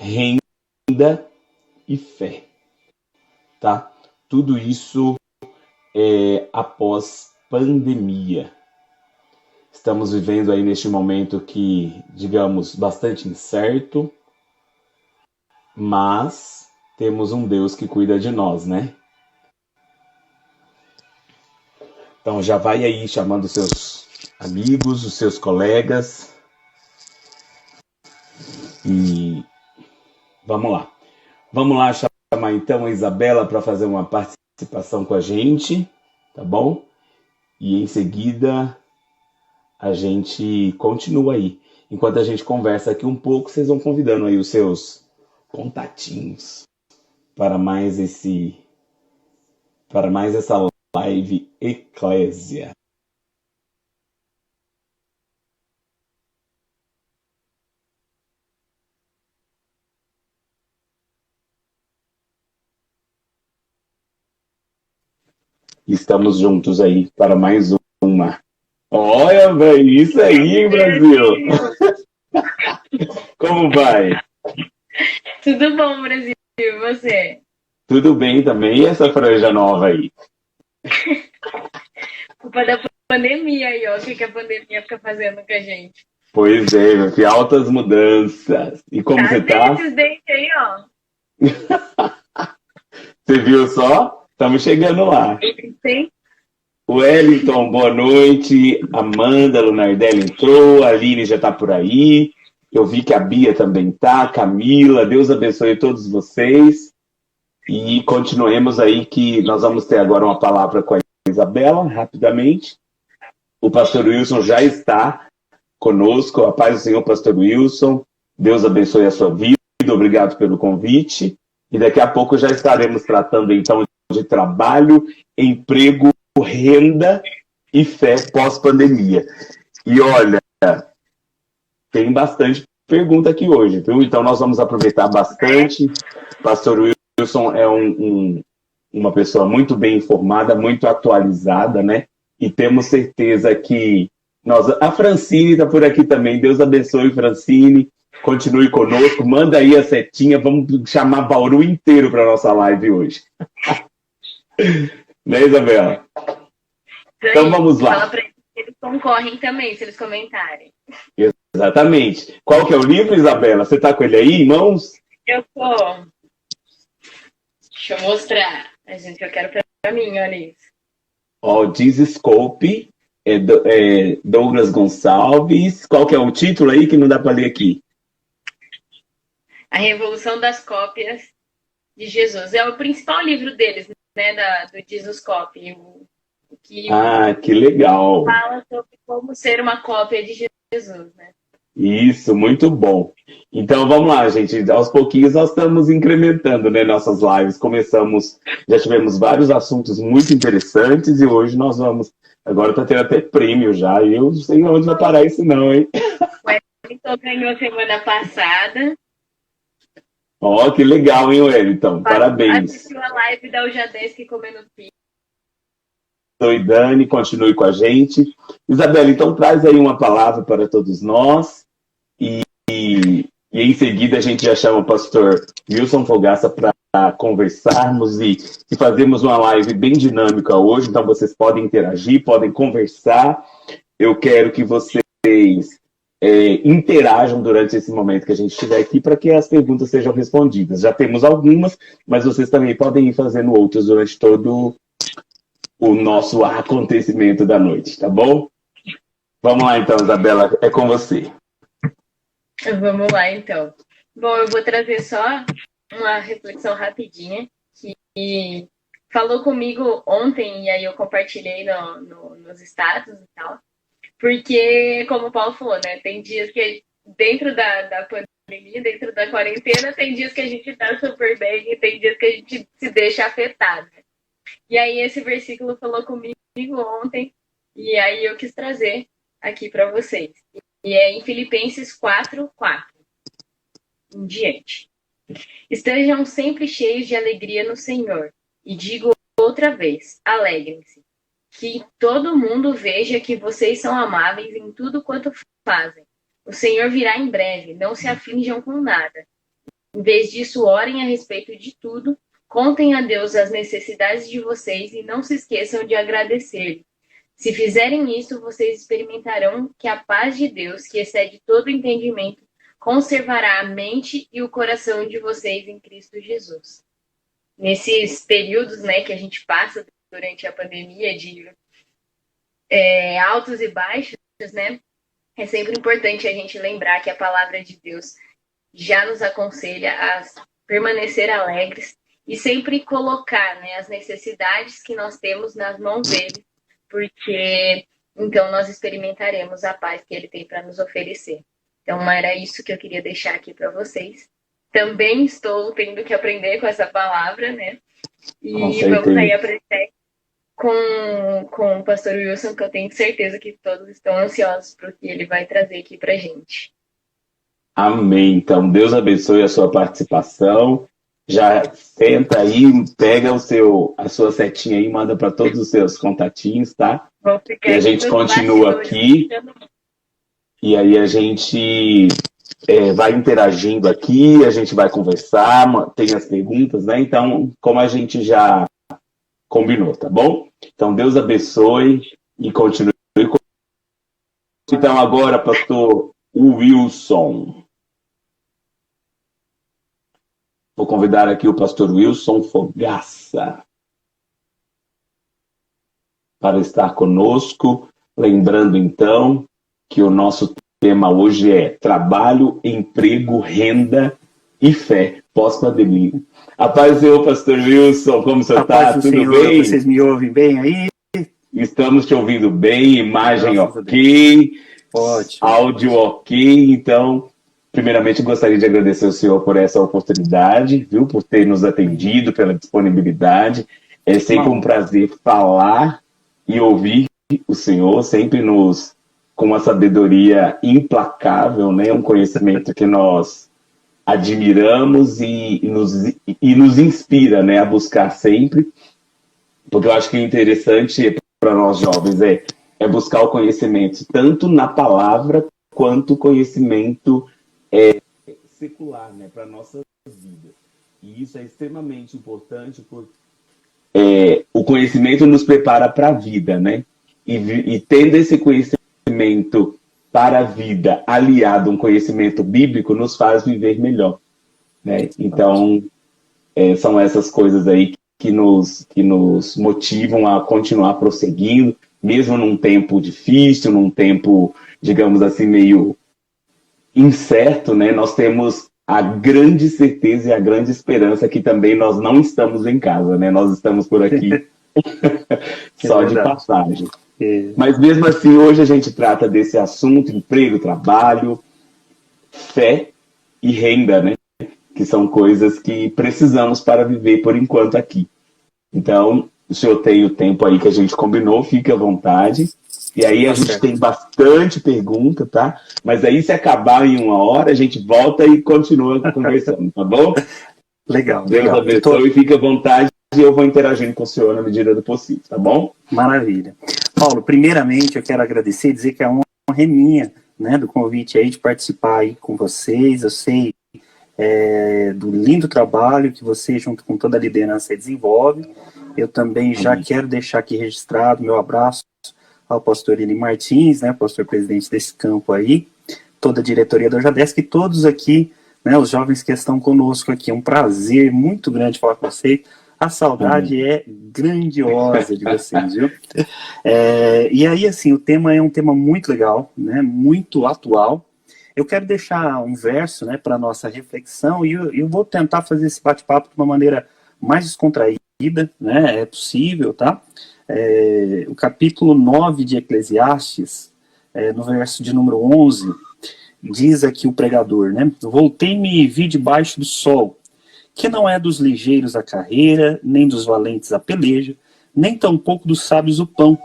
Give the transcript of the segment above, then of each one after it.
renda e fé, tá? Tudo isso após pandemia. Estamos vivendo aí neste momento que, digamos, bastante incerto, mas temos um Deus que cuida de nós, né? Então já vai aí chamando os seus amigos, os seus colegas e vamos lá. Vamos lá chamar então a Isabela para fazer uma participação com a gente, tá bom? E em seguida a gente continua aí. Enquanto a gente conversa aqui um pouco, vocês vão convidando aí os seus contatinhos para mais essa live Eclésia. Estamos juntos aí para mais uma. Olha, velho, isso aí, hein, Brasil? Como vai? Tudo bom, Brasil? E você? Tudo bem também. E essa franja nova aí? Culpa da pandemia aí, ó. O que a pandemia fica fazendo com a gente? Pois é, meu filho, altas mudanças. E como você tá? Esses dentes aí, ó. Você viu só? Estamos chegando lá. Sim. Wellington, boa noite. Amanda Lunardelli entrou. A Aline já está por aí. Eu vi que a Bia também tá. Camila, Deus abençoe todos vocês. E continuemos aí que nós vamos ter agora uma palavra com a Isabela, rapidamente. O pastor Wilson já está conosco. A paz do Senhor, pastor Wilson. Deus abençoe a sua vida. Obrigado pelo convite. E daqui a pouco já estaremos tratando então de trabalho, emprego, renda e fé pós-pandemia. E olha, tem bastante pergunta aqui hoje, viu? Então nós vamos aproveitar bastante. Pastor Wilson é uma pessoa muito bem informada, muito atualizada, né? E temos certeza que a Francine está por aqui também. Deus abençoe, Francine. Continue conosco, manda aí a setinha, vamos chamar Bauru inteiro para nossa live hoje. Né, Isabela? Então vamos lá. Fala para eles que eles concorrem também, se eles comentarem. Exatamente. Qual que é o livro, Isabela? Você está com ele aí em mãos? Eu tô. Deixa eu mostrar. A gente, eu quero para mim, olha isso. Ó, Dizscope, Douglas Gonçalves. Qual que é o título aí que não dá para ler aqui? A Revolução das Cópias de Jesus. É o principal livro deles, né, do Dizscope. Que legal. Fala sobre como ser uma cópia de Jesus, né? Isso, muito bom. Então vamos lá, gente. Aos pouquinhos nós estamos incrementando, né, nossas lives. Já tivemos vários assuntos muito interessantes e hoje nós vamos. Agora está tendo até prêmio já. E eu não sei onde vai parar isso, não, hein? O Wellington ganhou semana passada. Ó, que legal, hein, Wellington? Parabéns. Assistiu a live da Ujadesk comendo pizza. Oi, Dani, continue com a gente. Isabela, então traz aí uma palavra para todos nós e em seguida a gente já chama o pastor Wilson Fogaça para conversarmos e fazermos uma live bem dinâmica hoje, então vocês podem interagir, podem conversar. Eu quero que vocês interajam durante esse momento que a gente estiver aqui para que as perguntas sejam respondidas. Já temos algumas, mas vocês também podem ir fazendo outras durante todo o nosso acontecimento da noite, tá bom? Vamos lá então, Isabela, é com você. Vamos lá então. Bom, eu vou trazer só uma reflexão rapidinha que falou comigo ontem e aí eu compartilhei nos status e tal. Porque, como o Paulo falou, né? Tem dias que dentro da pandemia, dentro da quarentena, tem dias que a gente tá super bem e tem dias que a gente se deixa afetado. E aí esse versículo falou comigo ontem e aí eu quis trazer aqui para vocês. E é em Filipenses 4:4 em diante. Estejam sempre cheios de alegria no Senhor. E digo outra vez, alegrem-se. Que todo mundo veja que vocês são amáveis em tudo quanto fazem. O Senhor virá em breve, não se aflijam com nada. Em vez disso, orem a respeito de tudo, contem a Deus as necessidades de vocês e não se esqueçam de agradecer. Se fizerem isso, vocês experimentarão que a paz de Deus, que excede todo entendimento, conservará a mente e o coração de vocês em Cristo Jesus. Nesses períodos, né, que a gente passa durante a pandemia de altos e baixos, né, é sempre importante a gente lembrar que a palavra de Deus já nos aconselha a permanecer alegres e sempre colocar, né, as necessidades que nós temos nas mãos dele, porque então nós experimentaremos a paz que ele tem para nos oferecer. Então era isso que eu queria deixar aqui para vocês. Também estou tendo que aprender com essa palavra, né? E vamos aí aprender com o pastor Wilson, que eu tenho certeza que todos estão ansiosos para o que ele vai trazer aqui para a gente. Amém. Então, Deus abençoe a sua participação. Já senta aí, pega a sua setinha aí, manda para todos os seus contatinhos, tá? E a gente continua aqui. E aí a gente vai interagindo aqui, a gente vai conversar, tem as perguntas, né? Então, como a gente já combinou, tá bom? Então, Deus abençoe e continue. Então, agora, pastor Wilson. Vou convidar aqui o pastor Wilson Fogaça para estar conosco. Lembrando, então, que o nosso tema hoje é trabalho, emprego, renda e fé pós-pandemia. A paz do Senhor, pastor Wilson, como você está? Tudo Senhor, bem? Vocês me ouvem bem aí? Estamos te ouvindo bem, imagem ok, ótimo, áudio ok. Então, primeiramente, gostaria de agradecer ao senhor por essa oportunidade, viu, por ter nos atendido, pela disponibilidade. É sempre um prazer falar e ouvir o senhor, sempre com uma sabedoria implacável, né? Um conhecimento que nós admiramos e nos inspira, né, a buscar sempre, porque eu acho que o interessante para nós jovens é buscar o conhecimento tanto na palavra quanto o conhecimento secular, né, para nossas vidas. E isso é extremamente importante porque o conhecimento nos prepara para a vida, né? E tendo esse conhecimento para a vida aliado a um conhecimento bíblico nos faz viver melhor, né? Então, são essas coisas aí que nos motivam a continuar prosseguindo, mesmo num tempo difícil, num tempo, digamos assim, meio incerto, né? Nós temos a grande certeza e a grande esperança que também nós não estamos em casa, né? Nós estamos por aqui só de passagem. Mas mesmo assim, hoje a gente trata desse assunto, emprego, trabalho, fé e renda, né? Que são coisas que precisamos para viver por enquanto aqui. Então, o senhor tem o tempo aí que a gente combinou, fique à vontade. E aí a gente tem bastante pergunta, tá? Mas aí se acabar em 1 hora, a gente volta e continua conversando, tá bom? Legal. Deus abençoe e fique à vontade. E eu vou interagindo com o senhor na medida do possível, tá bom? Maravilha. Paulo, primeiramente eu quero agradecer e dizer que é uma honra minha, né, do convite aí de participar aí com vocês. Eu sei do lindo trabalho que você, junto com toda a liderança, desenvolve. Eu também já quero deixar aqui registrado meu abraço ao pastor Eli Martins, né, pastor presidente desse campo aí, toda a diretoria da Ojadesc e todos aqui, né, os jovens que estão conosco aqui. É um prazer muito grande falar com vocês. A saudade é grandiosa de vocês, viu? E aí, assim, o tema é um tema muito legal, né, muito atual. Eu quero deixar um verso, né, para a nossa reflexão, e eu vou tentar fazer esse bate-papo de uma maneira mais descontraída, né, é possível, tá? O capítulo 9 de Eclesiastes, no verso de número 11, diz aqui o pregador, né? Voltei-me e vi debaixo do sol, que não é dos ligeiros a carreira, nem dos valentes a peleja, nem tampouco dos sábios o pão,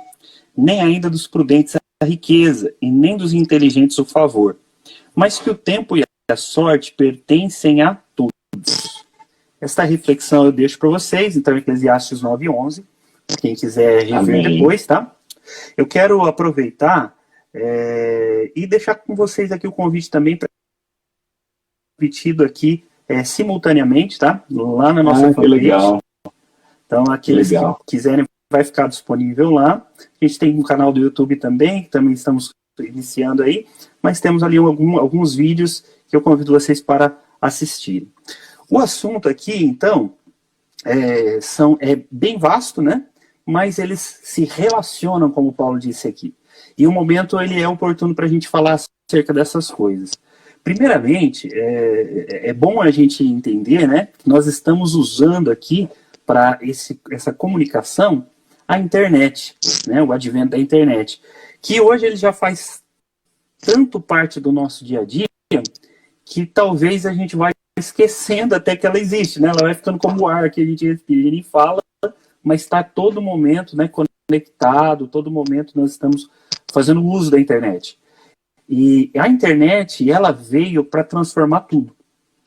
nem ainda dos prudentes a riqueza, e nem dos inteligentes o favor, mas que o tempo e a sorte pertencem a todos. Esta reflexão eu deixo para vocês, então Eclesiastes 9:11, quem quiser rever depois, tá? Eu quero aproveitar e deixar com vocês aqui o convite também para repetido aqui simultaneamente, tá? Lá na nossa fanpage. Legal. Então, aqueles que quiserem, vai ficar disponível lá. A gente tem um canal do YouTube também, que também estamos iniciando aí, mas temos ali alguns vídeos que eu convido vocês para assistirem. O assunto aqui, então, é bem vasto, né? Mas eles se relacionam, como o Paulo disse aqui. E o momento ele é oportuno para a gente falar acerca dessas coisas. Primeiramente, é bom a gente entender, né, que nós estamos usando aqui para essa comunicação a internet, né, o advento da internet, que hoje ele já faz tanto parte do nosso dia a dia que talvez a gente vai esquecendo até que ela existe, né? Ela vai ficando como o ar que a gente respira, a gente fala, mas está todo momento, né, conectado, todo momento nós estamos fazendo uso da internet. E a internet, ela veio para transformar tudo,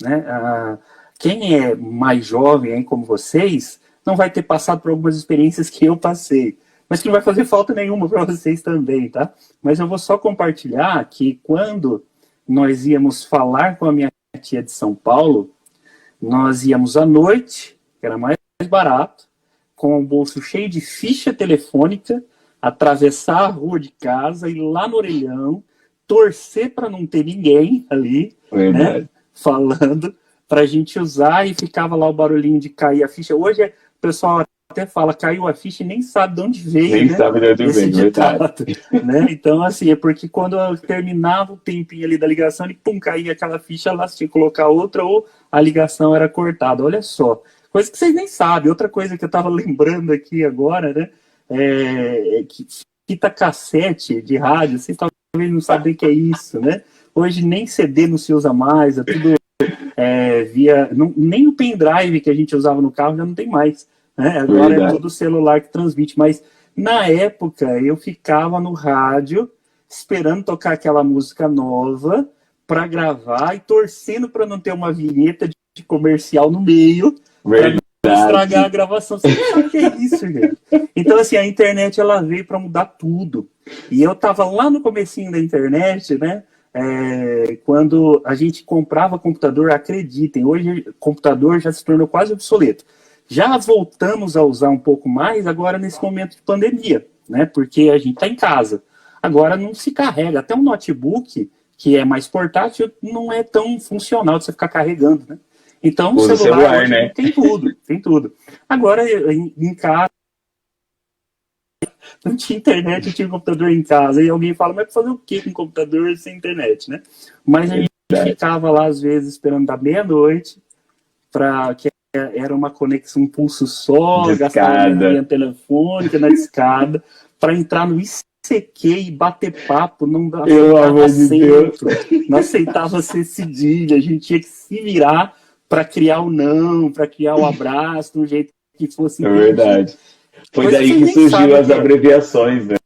né? Quem é mais jovem, hein, como vocês, não vai ter passado por algumas experiências que eu passei, mas que não vai fazer falta nenhuma para vocês também, tá? Mas eu vou só compartilhar que quando nós íamos falar com a minha tia de São Paulo, nós íamos à noite, que era mais barato, com o bolso cheio de ficha telefônica, atravessar a rua de casa, ir lá no orelhão, torcer para não ter ninguém ali, né, falando, para a gente usar, e ficava lá o barulhinho de cair a ficha. Hoje o pessoal até fala, caiu a ficha e nem sabe de onde veio, nem, né, sabe de onde veio, ditado, né? Então, assim, é porque quando eu terminava o tempinho ali da ligação, e pum, caía aquela ficha lá, você tinha que colocar outra, ou a ligação era cortada. Olha só, coisa que vocês nem sabem. Outra coisa que eu estava lembrando aqui agora, né, que fita cassete de rádio, vocês talvez não sabem o que é isso, né? Hoje nem CD não se usa mais, é tudo nem o pendrive que a gente usava no carro já não tem mais, né? Agora é tudo celular que transmite, mas na época eu ficava no rádio esperando tocar aquela música nova para gravar e torcendo para não ter uma vinheta de comercial no meio, para não estragar a gravação. Você não sabe o que é isso, gente. Então, assim, a internet ela veio para mudar tudo. E eu tava lá no comecinho da internet, né? Quando a gente comprava computador, acreditem, hoje o computador já se tornou quase obsoleto. Já voltamos a usar um pouco mais agora nesse momento de pandemia, né? Porque a gente está em casa. Agora não se carrega. Até um notebook, que é mais portátil, não é tão funcional de você ficar carregando, né? Então o celular né? tem tudo. Agora em casa, não tinha internet, eu tinha um computador em casa. E alguém fala, mas fazer o que com computador sem internet, né? Mas a gente ficava lá, às vezes, esperando da meia-noite, para que era uma conexão, um pulso só, gastava energia telefônica na discada, para entrar no ICQ e bater papo, não aceitava acento, não aceitava ser cedilha, a gente tinha que se virar para criar o não, para criar o abraço, de um jeito que fosse... verdade. Foi daí que surgiu as abreviações, né?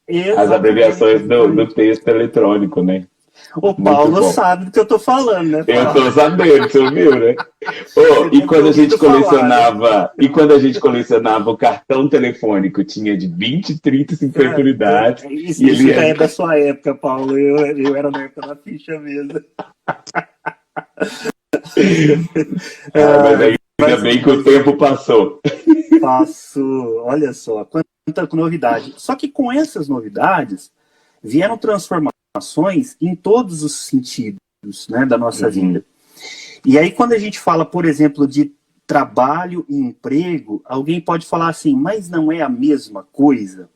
Exatamente. As abreviações do texto eletrônico, né? O Paulo sabe do que eu tô falando, né? Eu tô sabendo, você viu, né? E quando a gente colecionava o cartão telefônico, tinha de 20, 30, 50 unidades. Isso já é da sua época, Paulo. Eu era na época da ficha mesmo. Mas ainda bem que o tempo passou. Passou, olha só, quanta novidade. Só que com essas novidades, vieram transformações em todos os sentidos, né, da nossa vida. E aí quando a gente fala, por exemplo, de trabalho e emprego, alguém pode falar assim, mas não é a mesma coisa?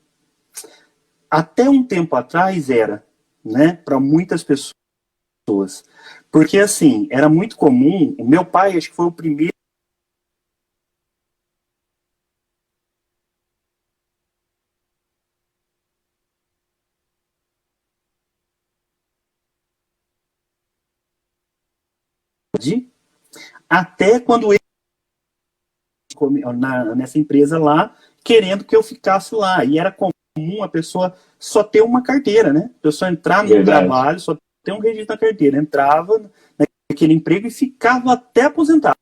Até um tempo atrás era, né, para muitas pessoas. Porque assim, era muito comum, o meu pai acho que foi o primeiro até quando ele nessa empresa lá, querendo que eu ficasse lá. E era comum a pessoa só ter uma carteira, né? A pessoa entrar no trabalho, só ter um registro na carteira. Entrava naquele emprego e ficava até aposentar.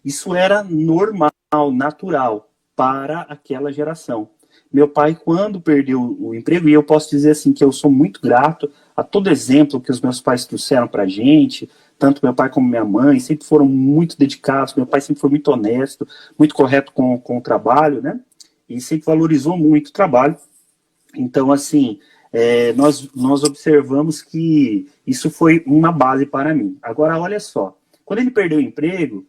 Isso era normal, natural para aquela geração. Meu pai, quando perdeu o emprego, e eu posso dizer assim que eu sou muito grato a todo exemplo que os meus pais trouxeram para a gente, tanto meu pai como minha mãe, sempre foram muito dedicados, meu pai sempre foi muito honesto, muito correto com o trabalho, né? E sempre valorizou muito o trabalho. Então, assim, nós observamos que isso foi uma base para mim. Agora, olha só, quando ele perdeu o emprego,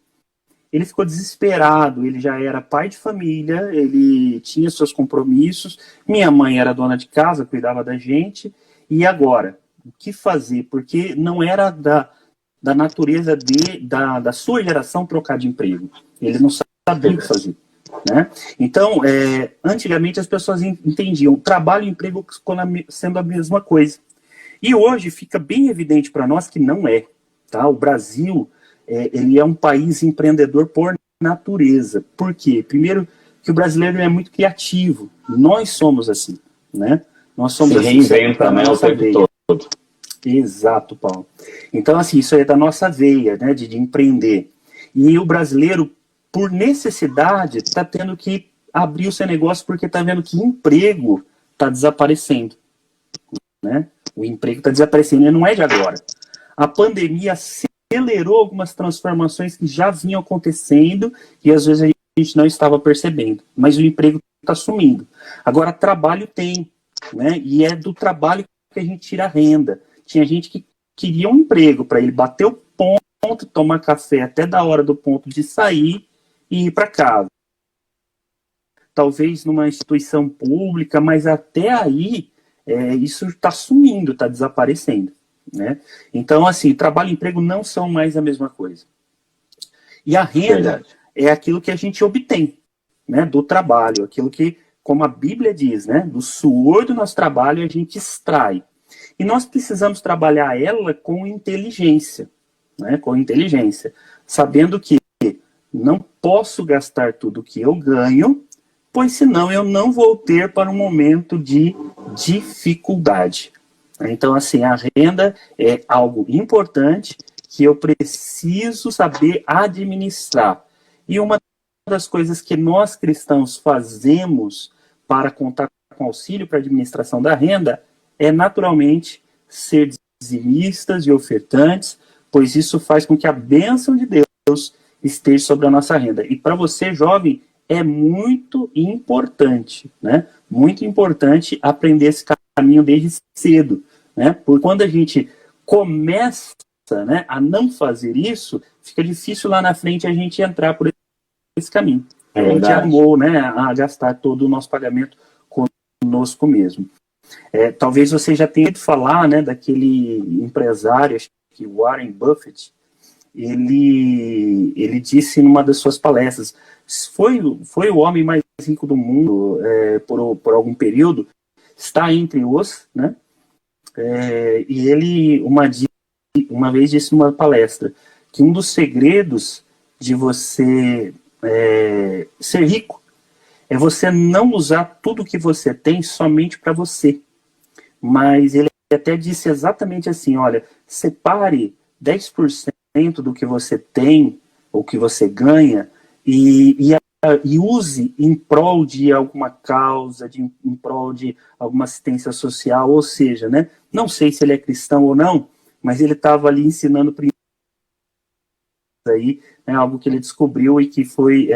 ele ficou desesperado, ele já era pai de família, ele tinha seus compromissos, minha mãe era dona de casa, cuidava da gente, e agora? O que fazer? Porque não era da natureza da sua geração trocar de emprego. Ele não sabia o que fazer. Né? Então, antigamente as pessoas entendiam trabalho e emprego sendo a mesma coisa. E hoje fica bem evidente para nós que não é. Tá? O Brasil ele é um país empreendedor por natureza. Por quê? Primeiro, que o brasileiro é muito criativo. Nós somos assim. Né? Nós somos se reinventa, né, o tempo todo. Exato, Paulo. Então, assim, isso é da nossa veia, né, de empreender. E o brasileiro, por necessidade, está tendo que abrir o seu negócio porque está vendo que emprego está desaparecendo. Né? O emprego está desaparecendo e não é de agora. A pandemia acelerou algumas transformações que já vinham acontecendo e às vezes a gente não estava percebendo. Mas o emprego está sumindo. Agora, trabalho tem, né? E é do trabalho que a gente tira a renda. Tinha gente que queria um emprego para ele bater o ponto, tomar café até da hora do ponto de sair e ir para casa. Talvez numa instituição pública, mas até aí isso está sumindo, está desaparecendo. Né? Então, assim, trabalho e emprego não são mais a mesma coisa. E a renda é aquilo que a gente obtém, né, do trabalho, aquilo que, como a Bíblia diz, né, do suor do nosso trabalho a gente extrai. E nós precisamos trabalhar ela com inteligência, né, com inteligência, sabendo que não posso gastar tudo que eu ganho, pois senão eu não vou ter para um momento de dificuldade. Então, assim, a renda é algo importante que eu preciso saber administrar. E uma das coisas que nós cristãos fazemos para contar com auxílio para a administração da renda é, naturalmente, ser dizimistas e ofertantes, pois isso faz com que a bênção de Deus esteja sobre a nossa renda. E para você, jovem, é muito importante, né? Muito importante aprender esse caminho desde cedo, né? Porque quando a gente começa, né, a não fazer isso, fica difícil lá na frente a gente entrar por esse caminho. A gente armou, né, a gastar todo o nosso pagamento conosco mesmo. Talvez você já tenha ouvido falar, né, daquele empresário, acho que Warren Buffett. Ele disse numa das suas palestras, foi o homem mais rico do mundo por algum período, está entre os, né? E ele uma vez disse numa palestra que um dos segredos de você ser rico é você não usar tudo que você tem somente para você. Mas ele até disse exatamente assim, olha, separe 10% do que você tem, ou que você ganha, e use em prol de alguma causa, em prol de alguma assistência social, ou seja, né, não sei se ele é cristão ou não, mas ele estava ali ensinando aí, né, algo que ele descobriu e que foi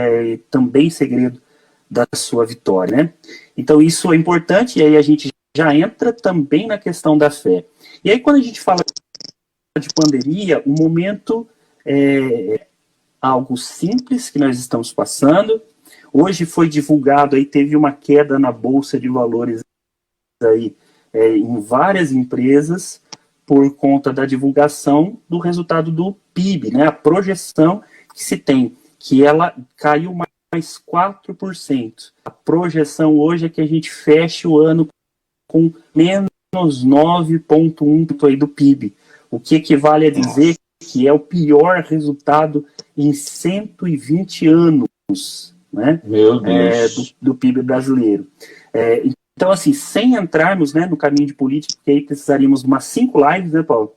também segredo da sua vitória, né? Então isso é importante, e aí a gente já entra também na questão da fé. E aí quando a gente fala de pandemia, o momento é algo simples que nós estamos passando. Hoje foi divulgado, aí teve uma queda na Bolsa de Valores aí, em várias empresas por conta da divulgação do resultado do PIB, né? A projeção que se tem, que ela caiu mais 4%. A projeção hoje é que a gente feche o ano com menos 9,1% aí do PIB, o que equivale a dizer que é o pior resultado em 120 anos, né? Meu Deus. Do PIB brasileiro. Então, assim, sem entrarmos, né, no caminho de política, porque aí precisaríamos de umas 5 lives, né, Paulo?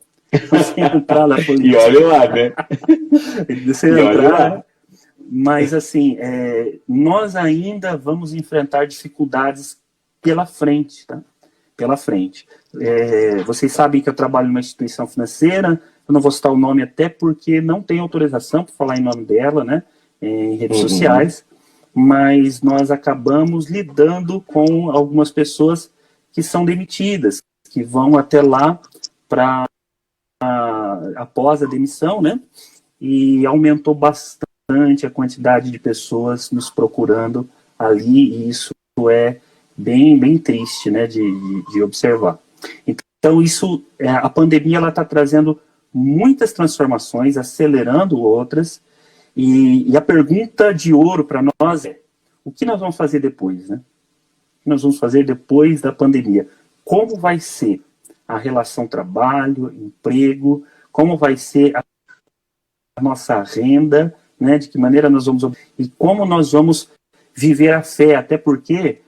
Sem entrar na política. E olha lá, né? Sem entrar. Mas, assim, nós ainda vamos enfrentar dificuldades pela frente, tá? Pela frente. Vocês sabem que eu trabalho numa instituição financeira, eu não vou citar o nome até porque não tem autorização para falar em nome dela, né, em redes sociais, mas nós acabamos lidando com algumas pessoas que são demitidas, que vão até lá para após a demissão, né, e aumentou bastante a quantidade de pessoas nos procurando ali, e isso é bem triste, né, de observar. Então, isso, a pandemia está trazendo muitas transformações, acelerando outras, e a pergunta de ouro para nós é, o que nós vamos fazer depois, né? O que nós vamos fazer depois da pandemia? Como vai ser a relação trabalho, emprego, como vai ser a nossa renda, né? De que maneira nós vamos... E como nós vamos viver a fé, até porque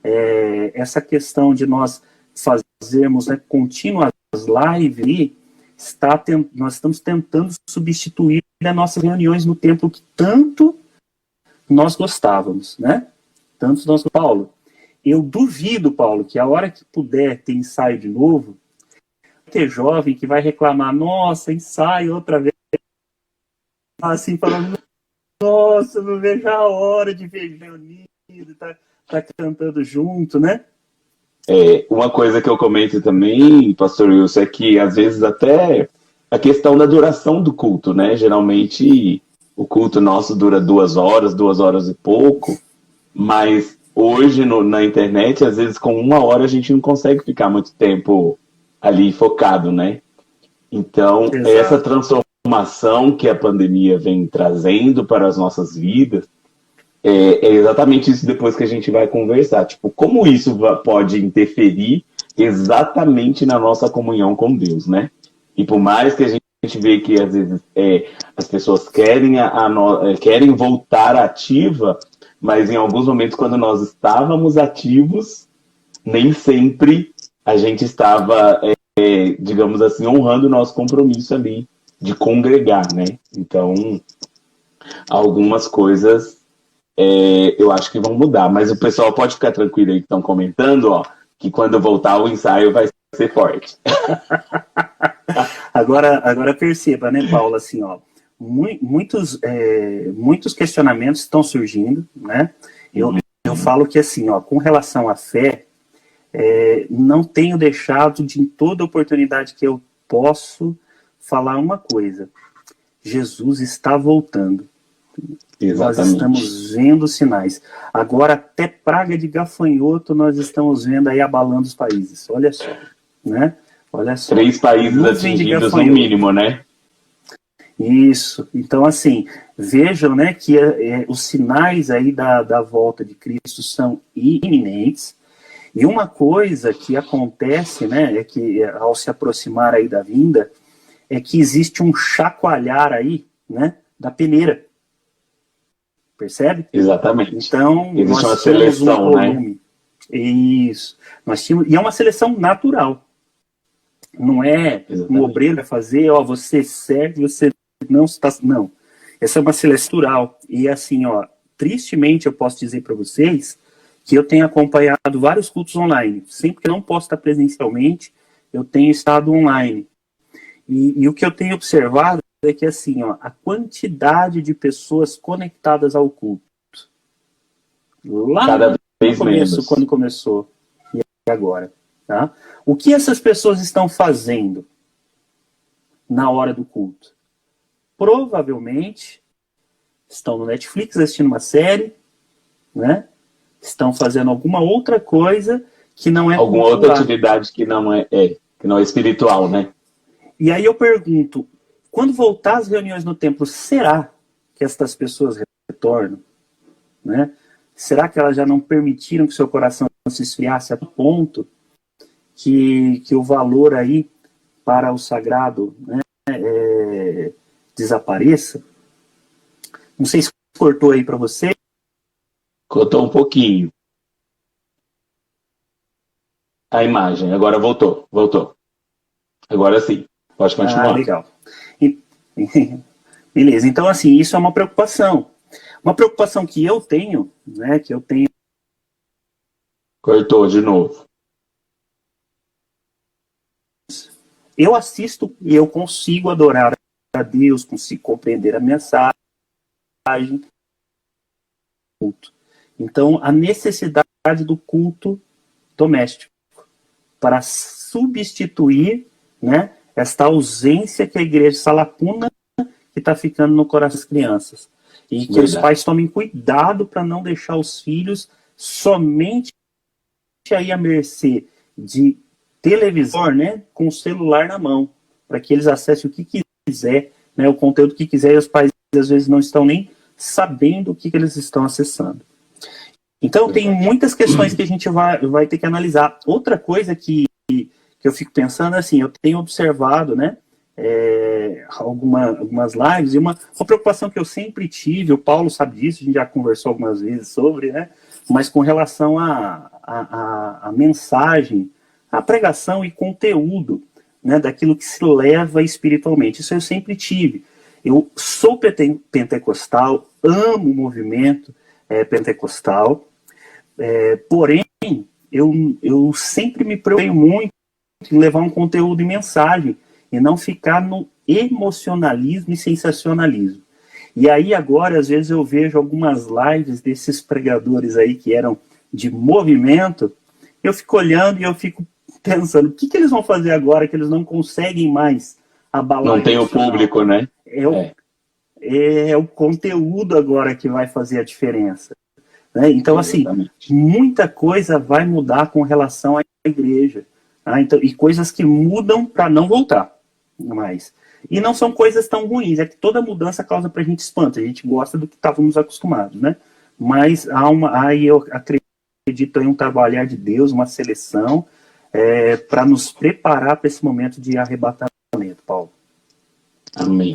essa questão de nós fazermos, né, contínuas lives, nós estamos tentando substituir as nossas reuniões no templo que tanto nós gostávamos, né? Tanto nós... Paulo, eu duvido, Paulo, que a hora que puder ter ensaio de novo, vai ter jovem que vai reclamar, nossa, ensaio outra vez, assim, falando, nossa, não vejo a hora de ver reunido, tá cantando junto, né? Uma coisa que eu comento também, pastor Wilson, é que às vezes até a questão da duração do culto, né? Geralmente o culto nosso dura 2 horas e pouco, mas hoje na internet, às vezes com 1 hora a gente não consegue ficar muito tempo ali focado, né? Então, Exato. Essa transformação que a pandemia vem trazendo para as nossas vidas, é exatamente isso depois que a gente vai conversar. Tipo, como isso pode interferir exatamente na nossa comunhão com Deus, né? E por mais que a gente vê que às vezes as pessoas querem voltar ativa, mas em alguns momentos quando nós estávamos ativos, nem sempre a gente estava, digamos assim, honrando o nosso compromisso ali de congregar, né? Então, algumas coisas eu acho que vão mudar, mas o pessoal pode ficar tranquilo aí que estão comentando, ó, que quando voltar o ensaio vai ser forte. Agora perceba, né, Paulo, assim, ó, muitos questionamentos estão surgindo, né? Eu falo que, assim, ó, com relação à fé, não tenho deixado de, em toda oportunidade que eu posso, falar uma coisa: Jesus está voltando. Exatamente. Nós estamos vendo sinais. Agora, até praga de gafanhoto nós estamos vendo aí abalando os países. Olha só, né? Olha só. 3 países atingidos no mínimo, né? Isso. Então, assim, vejam, né, que os sinais aí da volta de Cristo são iminentes. E uma coisa que acontece, né, é que ao se aproximar aí da vinda, é que existe um chacoalhar aí, né, da peneira. Percebe? Exatamente. Então, existe nós uma seleção, um volume. Né? Isso. E é uma seleção natural. Não é um obreiro vai fazer, ó, você serve, você não está... Não. Essa é uma seleção natural. E assim, ó, tristemente eu posso dizer para vocês que eu tenho acompanhado vários cultos online. Sempre que eu não posso estar presencialmente, eu tenho estado online. E o que eu tenho observado é que, assim, ó, a quantidade de pessoas conectadas ao culto, lá cada vez no começo, menos. quando começou, e agora, tá? O que essas pessoas estão fazendo na hora do culto? Provavelmente estão no Netflix assistindo uma série, né? Estão fazendo alguma outra coisa que não é alguma cultural. Outra atividade que não é espiritual, né? E aí eu pergunto, quando voltar às reuniões no templo, será que estas pessoas retornam? Né? Será que elas já não permitiram que seu coração se esfriasse a ponto que o valor aí para o sagrado, né, desapareça? Não sei se cortou aí para você. Cortou um pouquinho a imagem, agora voltou. Agora sim, pode continuar. Legal. Beleza, então assim, isso é uma preocupação. Uma preocupação que eu tenho, né, que eu tenho... Cortou de novo. Eu assisto e eu consigo adorar a Deus, conseguir compreender a mensagem. Então, a necessidade do culto doméstico para substituir, né, esta ausência que a igreja, essa lacuna que está ficando no coração das crianças. E que os pais tomem cuidado para não deixar os filhos somente aí à mercê de televisor, né, com o celular na mão, para que eles acessem o que quiser, né, o conteúdo que quiser, e os pais às vezes não estão nem sabendo o que eles estão acessando. Então tem muitas questões que a gente vai ter que analisar. Outra coisa que eu fico pensando, assim, eu tenho observado, né, algumas lives, e uma preocupação que eu sempre tive, o Paulo sabe disso, a gente já conversou algumas vezes sobre, né, mas com relação à mensagem, à pregação e conteúdo, né, daquilo que se leva espiritualmente. Isso eu sempre tive. Eu sou pentecostal, amo o movimento pentecostal, porém, eu sempre me preocupei muito em levar um conteúdo e mensagem, e não ficar no emocionalismo e sensacionalismo. E aí agora, às vezes, eu vejo algumas lives desses pregadores aí que eram de movimento, eu fico olhando e eu fico pensando, o que eles vão fazer agora que eles não conseguem mais abalar? Não tem o público, né? É o conteúdo agora que vai fazer a diferença. Né? Então, assim, muita coisa vai mudar com relação à igreja. Então, e coisas que mudam para não voltar mais. E não são coisas tão ruins, é que toda mudança causa pra gente espanto, a gente gosta do que estávamos acostumados, né? Mas aí eu acredito em um trabalhar de Deus, uma seleção, para nos preparar para esse momento de arrebatamento, Paulo. Amém.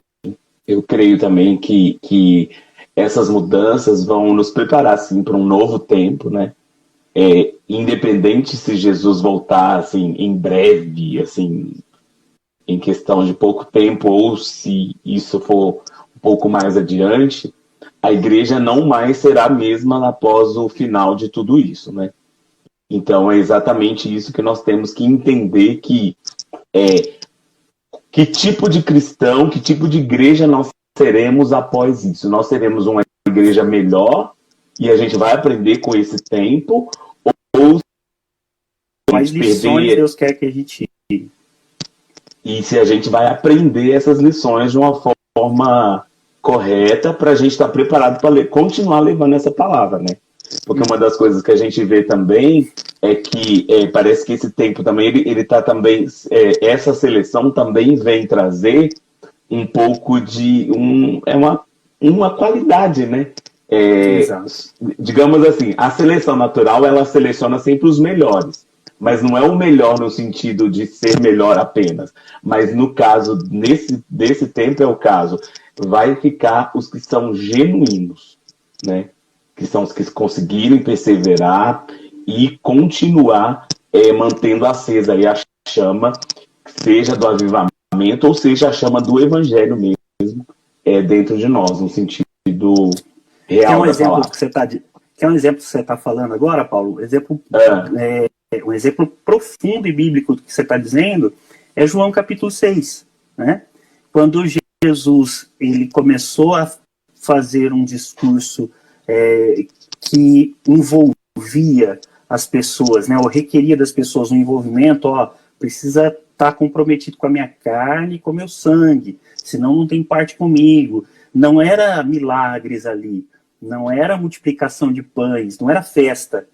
Eu creio também que essas mudanças vão nos preparar, sim, para um novo tempo, né? Independente se Jesus voltar, assim, em breve, assim, em questão de pouco tempo, ou se isso for um pouco mais adiante, a igreja não mais será a mesma após o final de tudo isso, né? Então é exatamente isso que nós temos que entender, que tipo de cristão, que tipo de igreja nós seremos após isso. Nós seremos uma igreja melhor e a gente vai aprender com esse tempo, ou quais lições Deus quer que a gente... E se a gente vai aprender essas lições de uma forma correta para a gente estar preparado para continuar levando essa palavra, né? Porque uma das coisas que a gente vê também é que parece que esse tempo também, ele tá também, essa seleção também vem trazer um pouco de uma qualidade, né? Digamos assim, a seleção natural, ela seleciona sempre os melhores. Mas não é o melhor no sentido de ser melhor apenas. Mas no caso, desse tempo é o caso, vai ficar os que são genuínos, né? Que são os que conseguirem perseverar e continuar mantendo acesa aí a chama, seja do avivamento ou seja a chama do evangelho mesmo, dentro de nós, no sentido real da palavra. Que é um exemplo que você está falando agora, Paulo, um exemplo profundo e bíblico do que você está dizendo é João capítulo 6, né? Quando Jesus ele começou a fazer um discurso que envolvia as pessoas, né? Ou requeria das pessoas um envolvimento, precisa estar comprometido com a minha carne e com o meu sangue, senão não tem parte comigo. Não era milagres ali, não era multiplicação de pães, não era festa,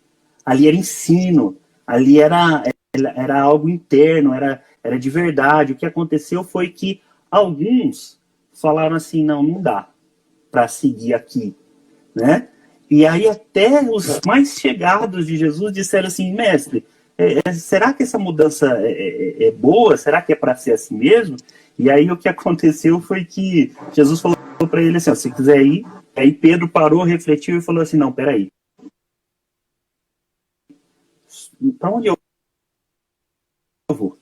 ali era ensino. Ali era algo interno, era de verdade. O que aconteceu foi que alguns falaram assim, não dá para seguir aqui, né? E aí até os mais chegados de Jesus disseram assim, mestre, será que essa mudança é boa? Será que é para ser assim mesmo? E aí o que aconteceu foi que Jesus falou para ele assim, se quiser ir. Aí Pedro parou, refletiu e falou assim, não, peraí. Para onde eu vou?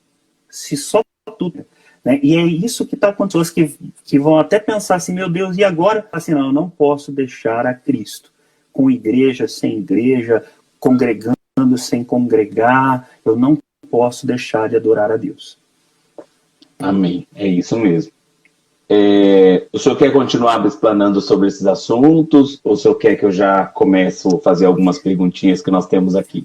Se só tudo, né? E é isso que está com pessoas que vão até pensar assim, meu Deus, e agora? Assim, não, eu não posso deixar a Cristo. Com igreja, sem igreja, congregando, sem congregar, eu não posso deixar de adorar a Deus. Amém, é isso mesmo. O senhor quer continuar explanando sobre esses assuntos, ou o senhor quer que eu já comece a fazer algumas perguntinhas que nós temos aqui?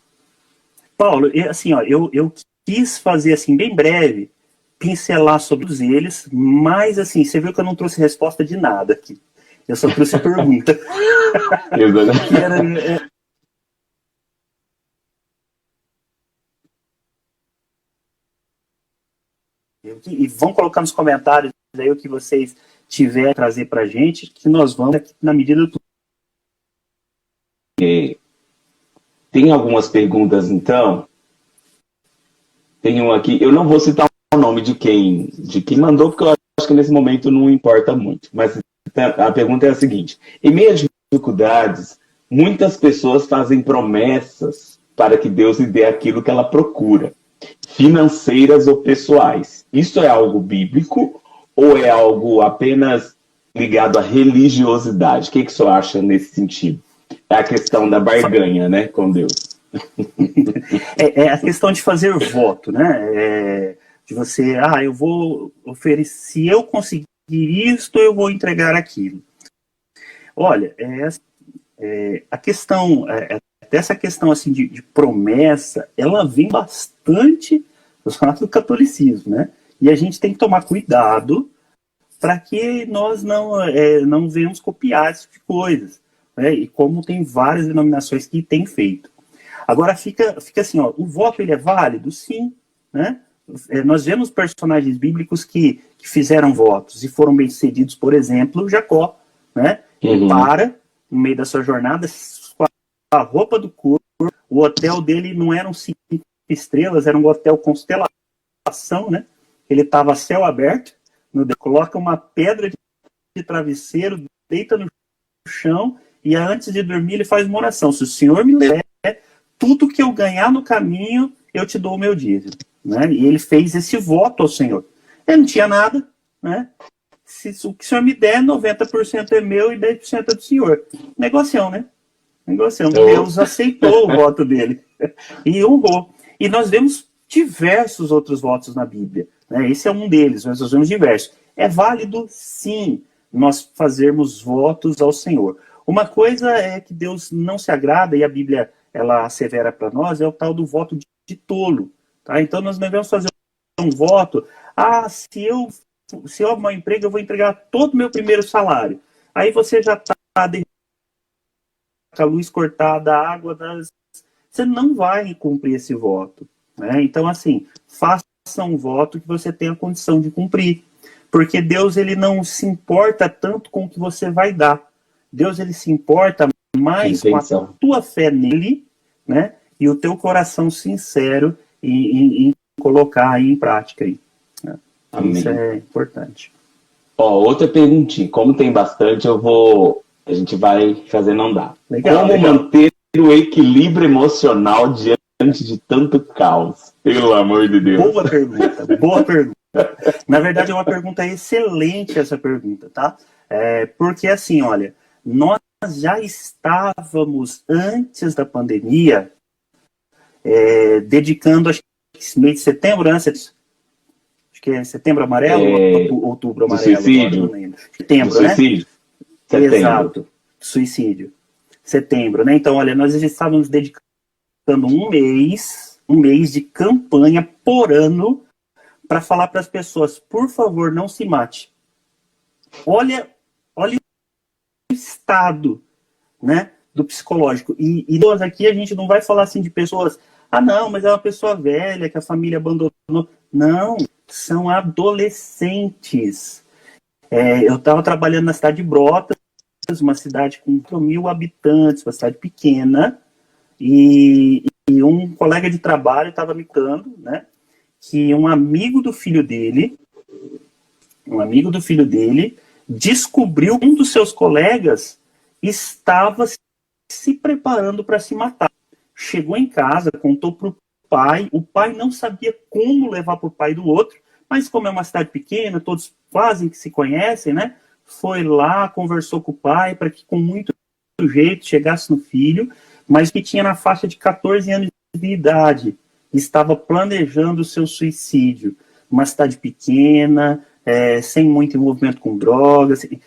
Paulo, assim, ó, eu quis fazer assim, bem breve, pincelar sobre todos eles, mas assim, você viu que eu não trouxe resposta de nada aqui. Eu só trouxe pergunta. E vão colocar nos comentários aí o que vocês tiverem a trazer para a gente, que nós vamos aqui na medida do... Tem algumas perguntas, então. Tem uma aqui, eu não vou citar o nome de quem mandou, porque eu acho que nesse momento não importa muito. Mas a pergunta é a seguinte: em meio às dificuldades, muitas pessoas fazem promessas para que Deus lhe dê aquilo que ela procura, financeiras ou pessoais. Isso é algo bíblico ou é algo apenas ligado à religiosidade? O que o senhor acha nesse sentido? É a questão da barganha, né, com Deus. É a questão de fazer voto, né? De você, eu vou oferecer, se eu conseguir isto, eu vou entregar aquilo. Olha, a questão, dessa questão assim de promessa, ela vem bastante do catolicismo, né? E a gente tem que tomar cuidado para que nós não venhamos copiar esse tipo de coisas, né? E como tem várias denominações que têm feito. Agora fica assim, ó, o voto ele é válido? Sim, né? Nós vemos personagens bíblicos que fizeram votos e foram bem-sucedidos, por exemplo, Jacó, né? Ele no meio da sua jornada, com a roupa do corpo, o hotel dele não eram 5 estrelas, era um hotel constelação, né? Ele estava a céu aberto, coloca uma pedra de travesseiro, deita no chão e antes de dormir ele faz uma oração: se o Senhor me der tudo que eu ganhar no caminho, eu te dou o meu dízimo, né? E ele fez esse voto ao Senhor. Ele não tinha nada, né? O que o Senhor me der, 90% é meu e 10% é do Senhor. Negocião, né? Negocião. Deus aceitou o voto dele e honrou. E nós vemos diversos outros votos na Bíblia, né? Esse é um deles, nós vemos diversos. É válido, sim, nós fazermos votos ao Senhor. Uma coisa é que Deus não se agrada, e a Bíblia ela assevera para nós, é o tal do voto de tolo. Tá? Então nós devemos fazer um voto: se eu arrumar um emprego, eu vou entregar todo o meu primeiro salário. Aí você já está com a luz cortada, a água você não vai cumprir esse voto, né? Então, assim, faça um voto que você tenha condição de cumprir. Porque Deus ele não se importa tanto com o que você vai dar. Deus ele se importa mais com a tua fé nele, né? E o teu coração sincero em colocar aí em prática. Aí, né? Isso é importante. Outra perguntinha. Como tem bastante, a gente vai fazer não dá. Como manter o equilíbrio emocional diante de tanto caos? Pelo amor de Deus. Boa pergunta, boa pergunta. Na verdade, é uma pergunta excelente essa pergunta, tá? Porque assim, olha, nós já estávamos, antes da pandemia, dedicando, acho que mês de setembro, né? Acho que é setembro amarelo ou outubro amarelo. Suicídio. Setembro, suicídio. Né? Setembro. Exato, suicídio. Setembro, né? Então, olha, nós já estávamos dedicando um mês de campanha por ano para falar para as pessoas: por favor, não se mate. Olha o estado, né, do psicológico. E nós aqui a gente não vai falar assim de pessoas: não, mas é uma pessoa velha que a família abandonou. Não, são adolescentes. Eu estava trabalhando na cidade de Brotas, uma cidade com 4.000 habitantes, uma cidade pequena, e um colega de trabalho estava me contando, né, que um amigo do filho dele descobriu que um dos seus colegas estava se preparando para se matar. Chegou em casa, contou para o pai. O pai não sabia como levar para o pai do outro, mas como é uma cidade pequena, todos quase que se conhecem, né? Foi lá, conversou com o pai para que com muito jeito chegasse no filho, mas que tinha na faixa de 14 anos de idade. Estava planejando o seu suicídio. Uma cidade pequena, sem muito envolvimento com drogas. E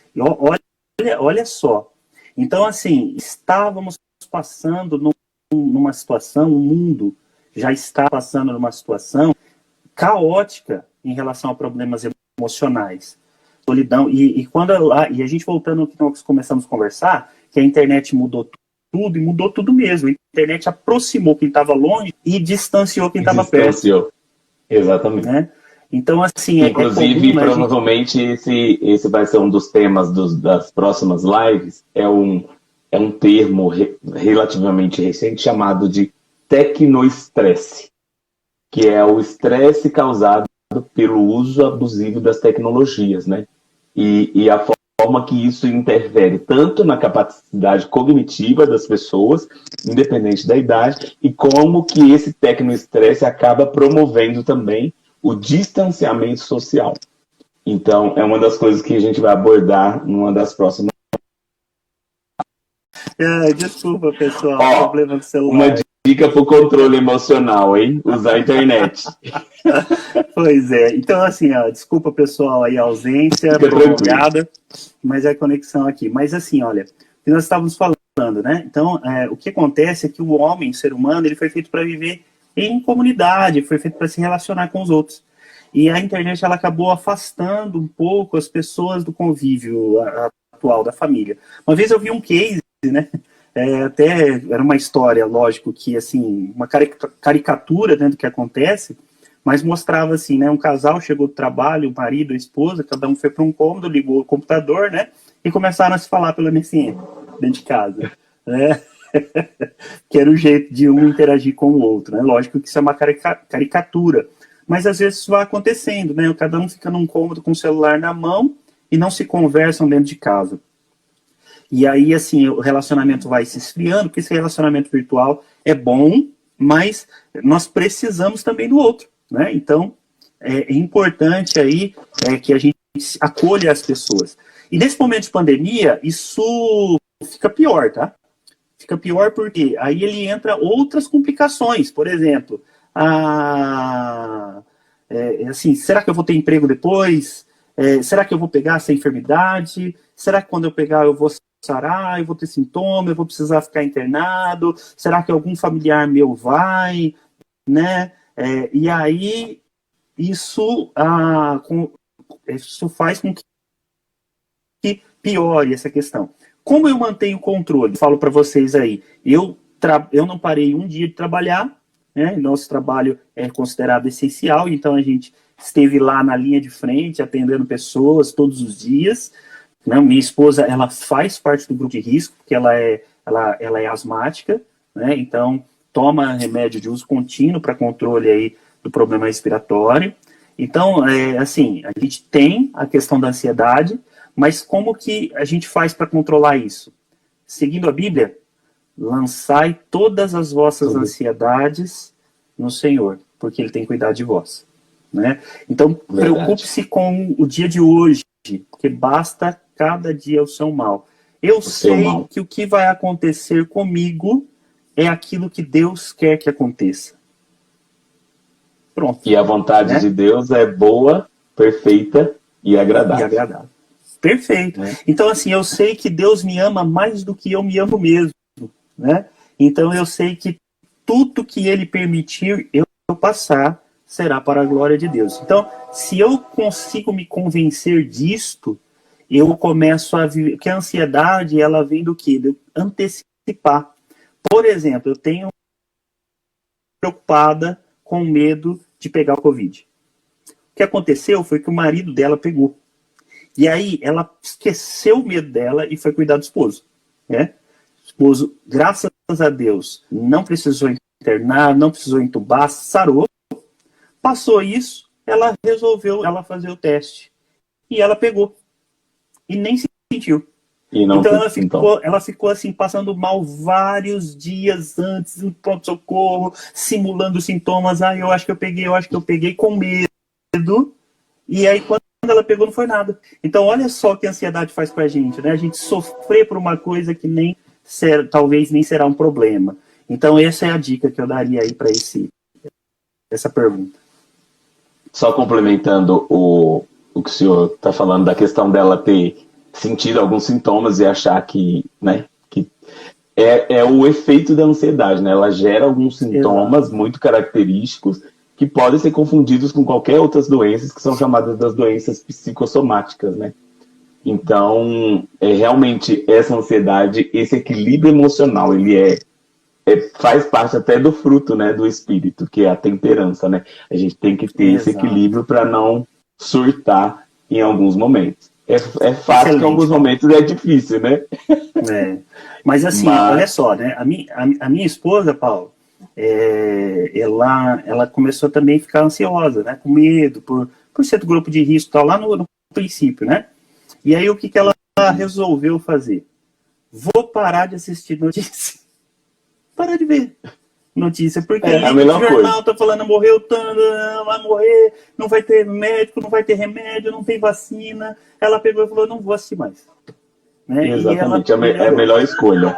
olha só. Então, assim, estávamos passando numa situação, o mundo já está passando numa situação caótica em relação a problemas emocionais. Solidão. E a gente voltando ao que nós começamos a conversar, que a internet mudou tudo, e mudou tudo mesmo. A internet aproximou quem estava longe e distanciou quem estava perto. Exatamente. Né? Então, assim, inclusive, provavelmente esse vai ser um dos temas das próximas lives. É um termo relativamente recente chamado de tecnoestresse, que é o estresse causado pelo uso abusivo das tecnologias, né? E a forma que isso interfere tanto na capacidade cognitiva das pessoas, independente da idade, e como que esse tecnoestresse acaba promovendo também o distanciamento social. Então, é uma das coisas que a gente vai abordar numa das próximas. Desculpa, pessoal, problema do celular. Uma dica para o controle emocional, hein? Usar a internet. Pois é. Então, assim, desculpa, pessoal, aí a ausência prolongada, mas é a conexão aqui. Mas, assim, olha, o que nós estávamos falando, né? Então, o que acontece é que o homem, o ser humano, ele foi feito para viver em comunidade, foi feito para se relacionar com os outros. E a internet, ela acabou afastando um pouco as pessoas do convívio atual da família. Uma vez eu vi um case, né? Até era uma história, lógico, que, assim, uma caricatura, né, do que acontece, mas mostrava, assim, né, um casal chegou do trabalho, o marido, a esposa, cada um foi para um cômodo, ligou o computador, né, e começaram a se falar pela MSN, dentro de casa, né? Que era o jeito de um interagir com o outro, né? Lógico que isso é uma caricatura, mas às vezes isso vai acontecendo, né? Cada um fica num cômodo com o celular na mão e não se conversam dentro de casa. E aí, assim, o relacionamento vai se esfriando, porque esse relacionamento virtual é bom, mas nós precisamos também do outro, né? Então, é importante aí que a gente acolha as pessoas. E nesse momento de pandemia, isso fica pior, tá? Fica pior porque aí ele entra outras complicações. Por exemplo, assim, será que eu vou ter emprego depois? Será que eu vou pegar essa enfermidade? Será que quando eu pegar eu vou sarar, eu vou ter sintoma, eu vou precisar ficar internado? Será que algum familiar meu vai? Né? E aí isso faz com que piore essa questão. Como eu mantenho o controle? Falo para vocês aí, eu não parei um dia de trabalhar, né? Nosso trabalho é considerado essencial, então a gente esteve lá na linha de frente, atendendo pessoas todos os dias, né? Minha esposa, ela faz parte do grupo de risco, porque ela é asmática, né? Então toma remédio de uso contínuo para controle aí do problema respiratório. Então, assim, a gente tem a questão da ansiedade, mas como que a gente faz para controlar isso? Seguindo a Bíblia, lançai todas as vossas ansiedades no Senhor, porque Ele tem cuidado de vós. Né? Então, preocupe-se com o dia de hoje, porque basta cada dia o seu mal. Eu sei que o que vai acontecer comigo é aquilo que Deus quer que aconteça. Pronto. E a vontade de Deus é boa, perfeita e agradável. Perfeito. Então, assim, eu sei que Deus me ama mais do que eu me amo mesmo, né? Então, eu sei que tudo que Ele permitir eu passar será para a glória de Deus. Então, se eu consigo me convencer disto, eu começo a viver... Porque a ansiedade, ela vem do quê? De antecipar. Por exemplo, eu tenho preocupada com medo de pegar o Covid. O que aconteceu foi que o marido dela pegou. E aí, ela esqueceu o medo dela e foi cuidar do esposo. Né? O esposo, graças a Deus, não precisou internar, não precisou entubar, sarou. Passou isso, ela resolveu fazer o teste. E ela pegou. E nem se sentiu. Então ela ficou assim, passando mal vários dias antes, no pronto-socorro, simulando sintomas. Eu acho que eu peguei, com medo. E aí, quando ela pegou, não foi nada. Então, olha só o que a ansiedade faz com a gente, né? A gente sofrer por uma coisa que talvez nem será um problema. Então, essa é a dica que eu daria aí para essa pergunta. Só complementando o o que o senhor está falando da questão dela ter sentido alguns sintomas e achar que, né, que é o efeito da ansiedade, né? Ela gera alguns sintomas Exato. muito característicos que podem ser confundidos com qualquer outras doenças que são chamadas das doenças psicossomáticas, né? Então, realmente essa ansiedade, esse equilíbrio emocional, ele faz parte até do fruto, né, do espírito, que é a temperança, né? A gente tem que ter esse Exato. equilíbrio para não surtar em alguns momentos. É fato que em Excelente, alguns Paulo. momentos é difícil, né? Mas assim, Mas- olha só, né? A minha esposa, Paulo, ela começou também a ficar ansiosa, né? Com medo, por ser do grupo de risco e tal, lá no princípio, né? E aí o que ela resolveu fazer? Vou parar de assistir notícias. Parar de ver notícia, porque É a o melhor jornal coisa. tá falando, morreu tanto, vai morrer, não vai ter médico, não vai ter remédio, não tem vacina. Ela pegou e falou, não vou assistir mais. Né? E ela Exatamente, é a melhorou. melhor escolha.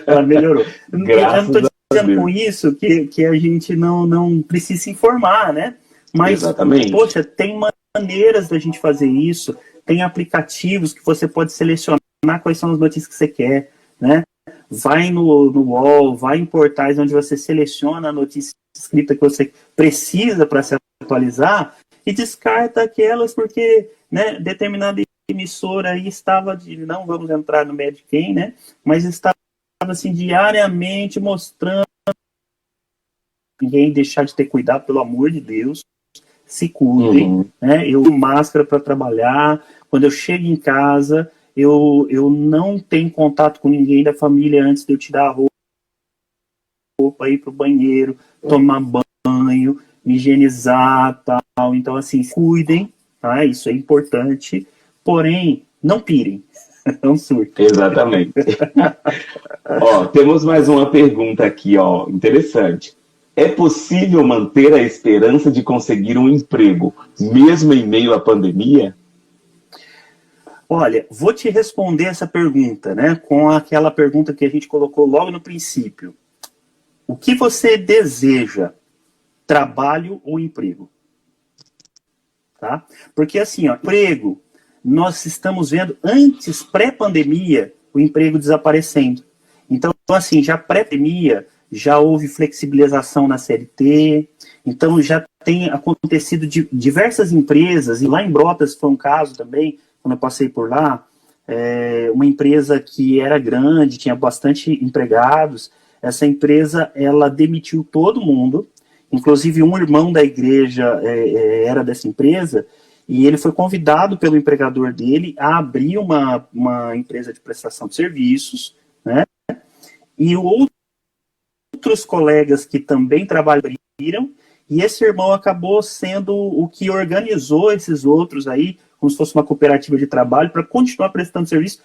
Ela melhorou. Eu não Graças estou a dizendo com Deus. isso que a gente não precisa se informar, né? Mas, Exatamente. poxa, tem maneiras da gente fazer isso, tem aplicativos que você pode selecionar quais são as notícias que você quer, né? Vai no UOL, vai em portais onde você seleciona a notícia escrita que você precisa para se atualizar e descarta aquelas porque, né, determinada emissora aí estava não vamos entrar no médio de quem, né? Mas estava assim diariamente mostrando ninguém deixar de ter cuidado, pelo amor de Deus, se cuidem, né? Eu uso máscara para trabalhar, quando eu chego em casa, eu não tenho contato com ninguém da família antes de eu tirar a roupa, ir pro banheiro, tomar banho, me higienizar, tal. Então, assim, se cuidem, tá? Isso é importante, porém, não pirem, não surtem. Exatamente. Ó, temos mais uma pergunta aqui, ó, interessante. É possível manter a esperança de conseguir um emprego, mesmo em meio à pandemia? Olha, vou te responder essa pergunta, né, com aquela pergunta que a gente colocou logo no princípio. O que você deseja? Trabalho ou emprego? Tá? Porque assim, ó, emprego, nós estamos vendo antes, pré-pandemia, o emprego desaparecendo. Então, assim, já pré-pandemia, já houve flexibilização na CLT, então já tem acontecido diversas empresas, e lá em Brotas foi um caso também, quando eu passei por lá, uma empresa que era grande, tinha bastante empregados, essa empresa, ela demitiu todo mundo, inclusive um irmão da igreja era dessa empresa, e ele foi convidado pelo empregador dele a abrir uma empresa de prestação de serviços, né? E outros colegas que também trabalharam, e esse irmão acabou sendo o que organizou esses outros aí, como se fosse uma cooperativa de trabalho, para continuar prestando serviço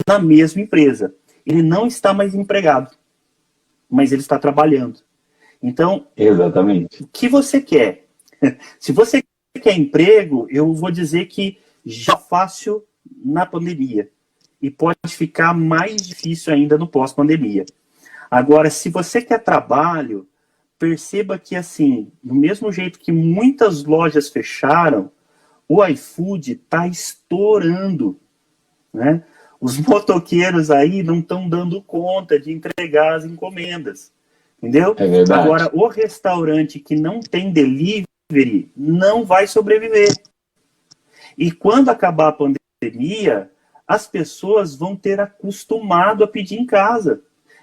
na mesma empresa. Ele não está mais empregado, mas ele está trabalhando. Então, Exatamente. o que você quer? Se você quer emprego, eu vou dizer que já fácil na pandemia. E pode ficar mais difícil ainda no pós-pandemia. Agora, se você quer trabalho, perceba que, assim, do mesmo jeito que muitas lojas fecharam, o iFood está estourando, né? Os motoqueiros aí não estão dando conta de entregar as encomendas, entendeu? É verdade. Agora, o restaurante que não tem delivery não vai sobreviver. E quando acabar a pandemia, as pessoas vão ter acostumado a pedir em casa.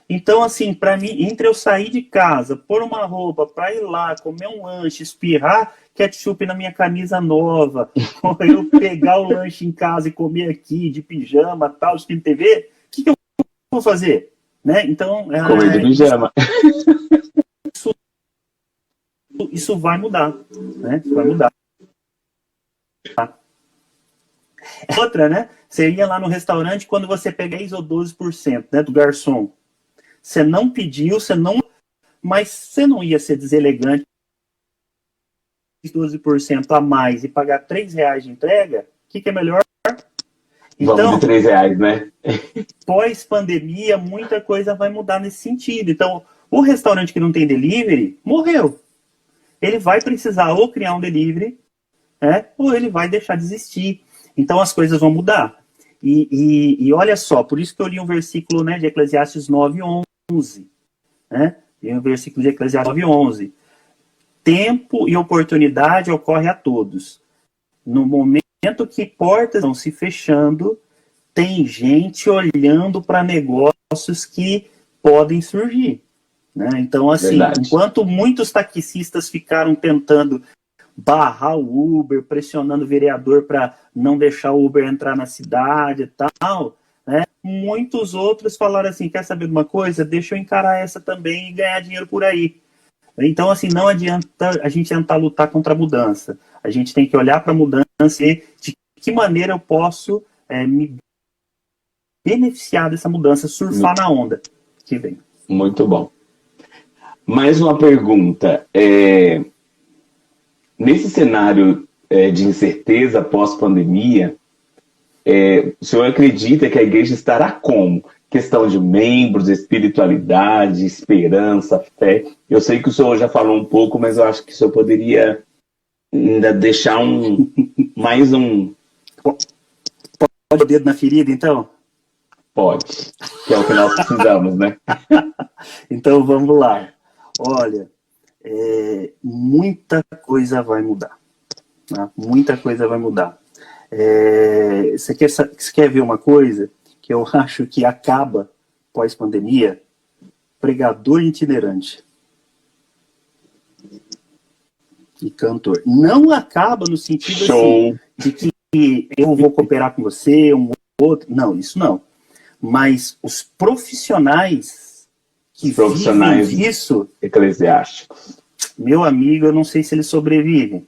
Então, assim, para mim, entre eu sair de casa, pôr uma roupa para ir lá, comer um lanche, espirrar ketchup na minha camisa nova, ou eu pegar o lanche em casa e comer aqui de pijama, tal, assistindo TV, o que eu vou fazer? Né? Então, Comer de pijama. Isso vai mudar, né? Vai mudar. Outra, né? Você ia lá no restaurante, quando você pega 10 ou 12%, né, do garçom, você não pediu, mas você não ia ser deselegante 12% a mais e pagar R$3 de entrega, o que é melhor? Então, vamos de R$3, né? Pós-pandemia, muita coisa vai mudar nesse sentido. Então, o restaurante que não tem delivery, morreu. Ele vai precisar ou criar um delivery, ou ele vai deixar de existir. Então as coisas vão mudar. E olha só, por isso que eu li um versículo, né, de Eclesiastes 9:11. Né? Li um versículo de Eclesiastes 9:11. Tempo e oportunidade ocorre a todos. No momento que portas estão se fechando, tem gente olhando para negócios que podem surgir. Né? Então, assim, enquanto muitos taxistas ficaram tentando barrar o Uber, pressionando o vereador para não deixar o Uber entrar na cidade e tal, né? Muitos outros falaram assim, quer saber de uma coisa? Deixa eu encarar essa também e ganhar dinheiro por aí. Então, assim, não adianta a gente tentar lutar contra a mudança. A gente tem que olhar para a mudança e de que maneira eu posso me beneficiar dessa mudança, surfar na onda que vem. Muito bom. Mais uma pergunta. Nesse cenário de incerteza pós-pandemia, o senhor acredita que a igreja estará como? Questão de membros, espiritualidade, esperança, fé. Eu sei que o senhor já falou um pouco, mas eu acho que o senhor poderia ainda deixar mais um... Pode o dedo na ferida, então? Pode, que é o que nós precisamos, né? Então vamos lá. Olha, muita coisa vai mudar. Tá? Muita coisa vai mudar. Você quer ver uma coisa que eu acho que acaba pós-pandemia? Pregador itinerante e cantor. Não acaba no sentido assim, de que eu vou cooperar com você, um outro. Não, isso não. Mas os profissionais que vivem disso, eclesiásticos, meu amigo, eu não sei se eles sobrevivem.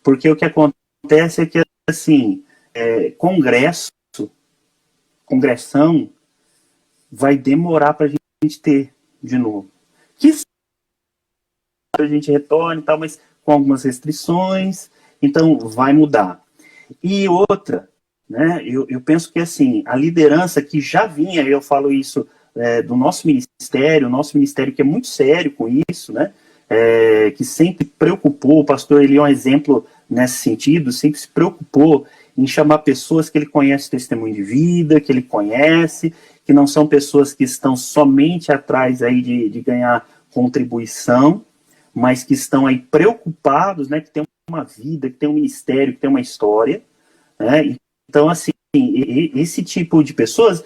Porque o que acontece é que, assim, congressão, vai demorar para a gente ter de novo. Que a gente retorne e tal, mas com algumas restrições, então vai mudar. E outra, né, eu penso que, assim, a liderança que já vinha, eu falo isso do nosso ministério que é muito sério com isso, né, que sempre preocupou, o pastor ele é um exemplo nesse sentido, sempre se preocupou em chamar pessoas que ele conhece testemunho de vida, que ele conhece, que não são pessoas que estão somente atrás aí de ganhar contribuição, mas que estão aí preocupados, né, que tem uma vida, que tem um ministério, que tem uma história, né? Então, assim, esse tipo de pessoas,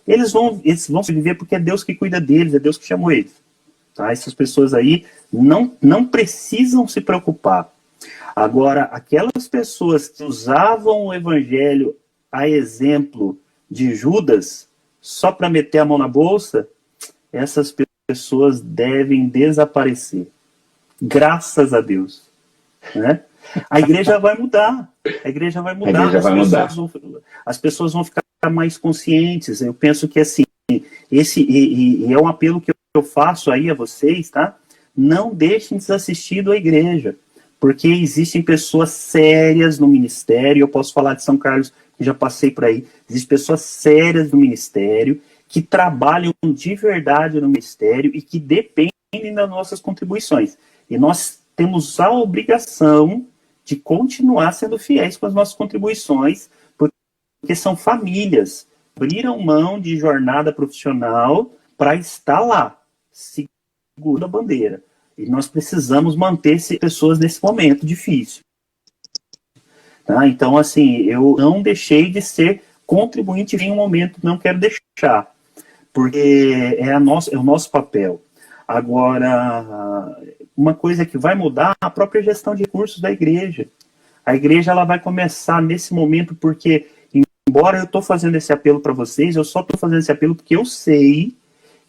eles vão viver porque é Deus que cuida deles, é Deus que chamou eles. Tá? Essas pessoas aí não precisam se preocupar. Agora, aquelas pessoas que usavam o evangelho a exemplo de Judas, só para meter a mão na bolsa, essas pessoas devem desaparecer. Graças a Deus. Né? A igreja vai mudar. As pessoas vão ficar mais conscientes. Eu penso que, assim, e é um apelo que eu faço aí a vocês, tá? Não deixem desassistido a igreja, porque existem pessoas sérias no ministério. Eu posso falar de São Carlos, que já passei por aí. Existem pessoas sérias no ministério, que trabalham de verdade no ministério e que dependem das nossas contribuições. E nós temos a obrigação de continuar sendo fiéis com as nossas contribuições, porque são famílias, abriram mão de jornada profissional para estar lá, segurando a bandeira. E nós precisamos manter pessoas nesse momento difícil. Tá? Então, assim, eu não deixei de ser contribuinte em um momento, não quero deixar, porque é o nosso papel. Agora, uma coisa que vai mudar é a própria gestão de recursos da igreja. A igreja ela vai começar nesse momento, porque, embora eu estou fazendo esse apelo para vocês, eu só estou fazendo esse apelo porque eu sei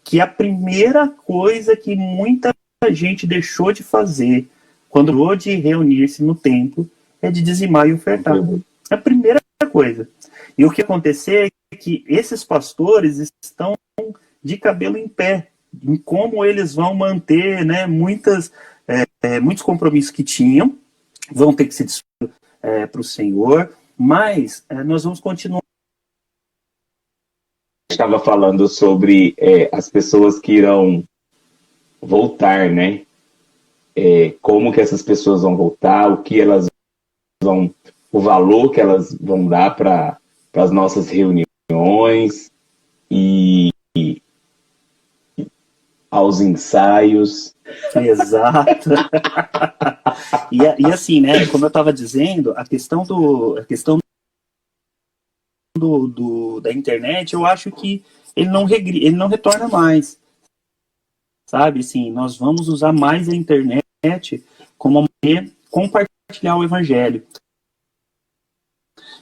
que a primeira coisa que muita gente deixou de fazer quando parou de reunir-se no templo é de dizimar e ofertar. É a primeira coisa. E o que acontecer é que esses pastores estão de cabelo em pé, em como eles vão manter, né, muitos compromissos que tinham, vão ter que se dispor para o Senhor, mas nós vamos continuar. Estava falando sobre as pessoas que irão voltar, né? Como que essas pessoas vão voltar, o que elas o valor que elas vão dar para as nossas reuniões e aos ensaios. Exato. E assim, né, como eu estava dizendo, a questão da internet, eu acho que ele não retorna mais, sabe? Assim, nós vamos usar mais a internet como uma maneira de compartilhar o evangelho.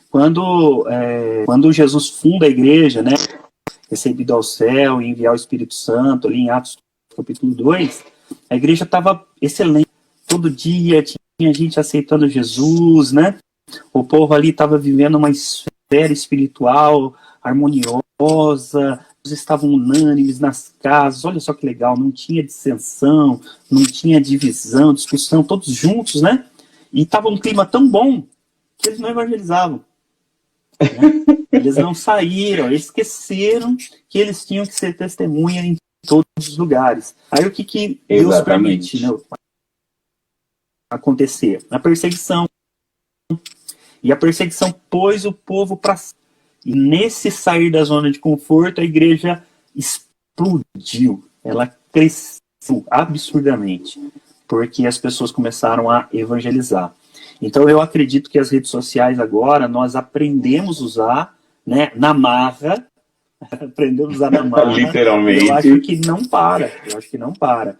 Quando Jesus funda a igreja, né, recebido ao céu e enviar o Espírito Santo, ali em Atos capítulo 2, a igreja estava excelente. Todo dia tinha gente aceitando Jesus, né? O povo ali estava vivendo uma esfera espiritual harmoniosa, todos estavam unânimes nas casas. Olha só que legal, não tinha dissensão, não tinha divisão, discussão, todos juntos, né? E estava um clima tão bom que eles não evangelizavam. Né? Eles não saíram, eles esqueceram que eles tinham que ser testemunha em todos os lugares. Aí o que Deus permite, né, acontecer? A perseguição. E a perseguição pôs o povo para... E nesse sair da zona de conforto, a igreja explodiu. Ela cresceu absurdamente, porque as pessoas começaram a evangelizar. Então eu acredito que as redes sociais agora, nós aprendemos a usar, né, na marra, aprendemos a usar na marra. Literalmente. Eu acho que não para.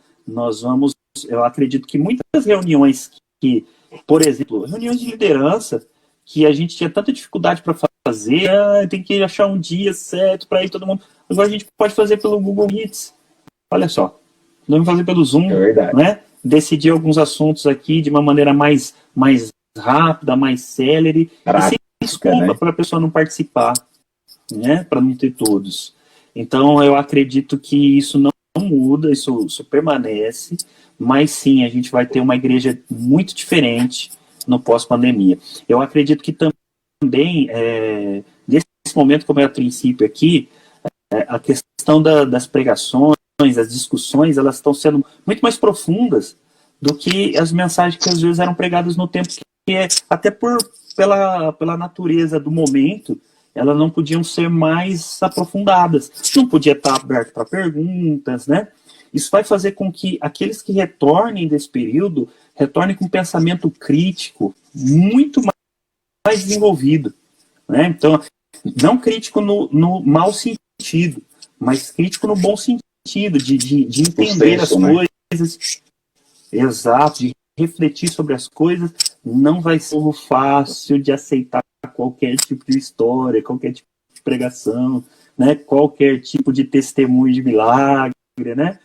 Eu acredito que muitas reuniões que, por exemplo, reuniões de liderança, que a gente tinha tanta dificuldade para fazer, tem que achar um dia certo para ir todo mundo. Agora a gente pode fazer pelo Google Meets. Olha só, vamos fazer pelo Zoom, né? Decidir alguns assuntos aqui de uma maneira mais rápida, mais célere, prática, e sem desculpa, né, para a pessoa não participar, né? Para não ter todos. Então eu acredito que isso não muda, isso permanece, mas sim, a gente vai ter uma igreja muito diferente no pós-pandemia. Eu acredito que também, nesse momento, como é o princípio aqui, a questão das pregações, as discussões, elas estão sendo muito mais profundas do que as mensagens que às vezes eram pregadas no tempo, que até pela natureza do momento, elas não podiam ser mais aprofundadas. Não podia estar aberto para perguntas, né? Isso vai fazer com que aqueles que retornem desse período retornem com um pensamento crítico muito mais desenvolvido, né? Então, não crítico no mau sentido, mas crítico no bom sentido, de entender as coisas. Exato, de refletir sobre as coisas. Não vai ser fácil de aceitar qualquer tipo de história, qualquer tipo de pregação, né? Qualquer tipo de testemunho de milagre, né?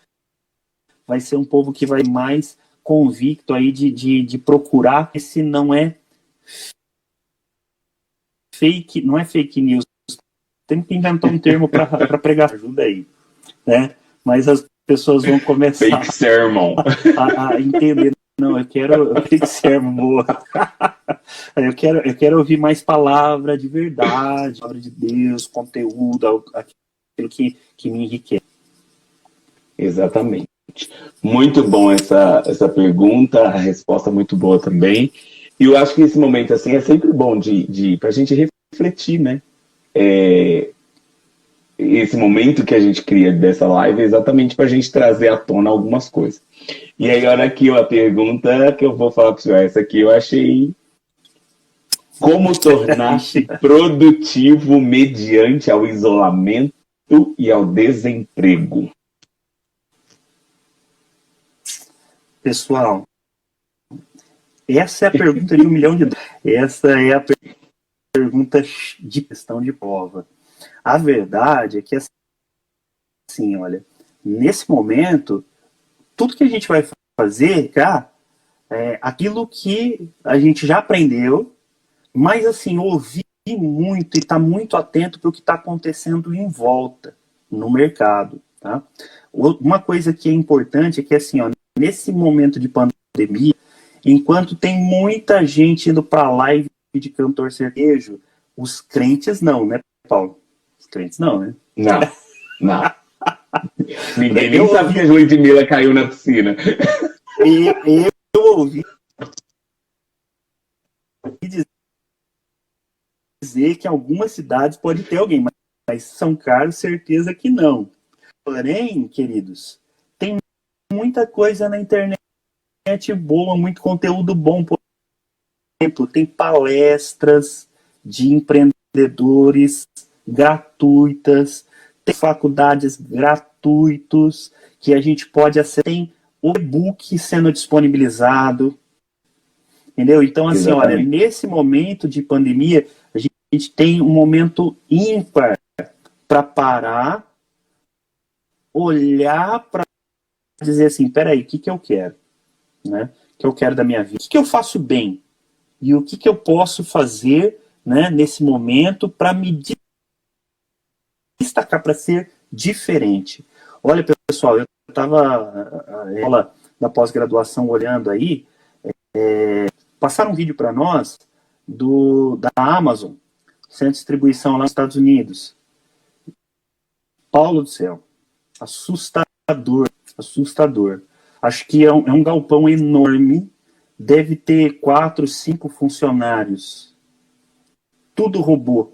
Vai ser um povo que vai mais convicto aí de procurar se não é fake news. Tem que inventar um termo para pregar, ajuda aí, né? Mas as pessoas vão começar fake sermon a entender. Não, eu quero fake sermon, boa. eu quero ouvir mais palavra de verdade, palavra de Deus, conteúdo, aquilo que me enriquece. Exatamente. Muito bom essa pergunta, a resposta muito boa também. E eu acho que esse momento assim é sempre bom para a gente refletir, né? Esse momento que a gente cria dessa live é exatamente para a gente trazer à tona algumas coisas. E aí, olha aqui a pergunta que eu vou falar para o senhor. Essa aqui eu achei: como tornar-se produtivo mediante ao isolamento e ao desemprego? Pessoal, essa é a pergunta de $1 milhão. Essa é a pergunta de questão de prova. A verdade é que, assim, olha, nesse momento, tudo que a gente vai fazer, é aquilo que a gente já aprendeu, mas, assim, ouvir muito e estar muito atento para o que está acontecendo em volta, no mercado, tá? Uma coisa que é importante é que, assim, ó, nesse momento de pandemia, enquanto tem muita gente indo para a live de cantor sertanejo, os crentes não, né, Paulo? Os crentes não, né? Não. Ninguém nem sabe que a Ludmilla caiu na piscina. Eu ouvi dizer que em algumas cidades pode ter alguém, mas São Carlos, certeza que não. Porém, queridos, tem muita coisa na internet boa, muito conteúdo bom. Por exemplo, tem palestras de empreendedores gratuitas, tem faculdades gratuitos que a gente pode acessar, tem o e-book sendo disponibilizado, entendeu? Então, assim, olha, nesse momento de pandemia, a gente tem um momento ímpar para parar, olhar para dizer assim, peraí, o que eu quero? Né? O que eu quero da minha vida? O que eu faço bem? E o que eu posso fazer, né, nesse momento para me destacar, para ser diferente? Olha, pessoal, eu estava da pós-graduação olhando aí, passaram um vídeo para nós da Amazon, centro de distribuição lá nos Estados Unidos. Paulo do céu, assustador. Acho que é um galpão enorme, deve ter 4, 5 funcionários. Tudo robô.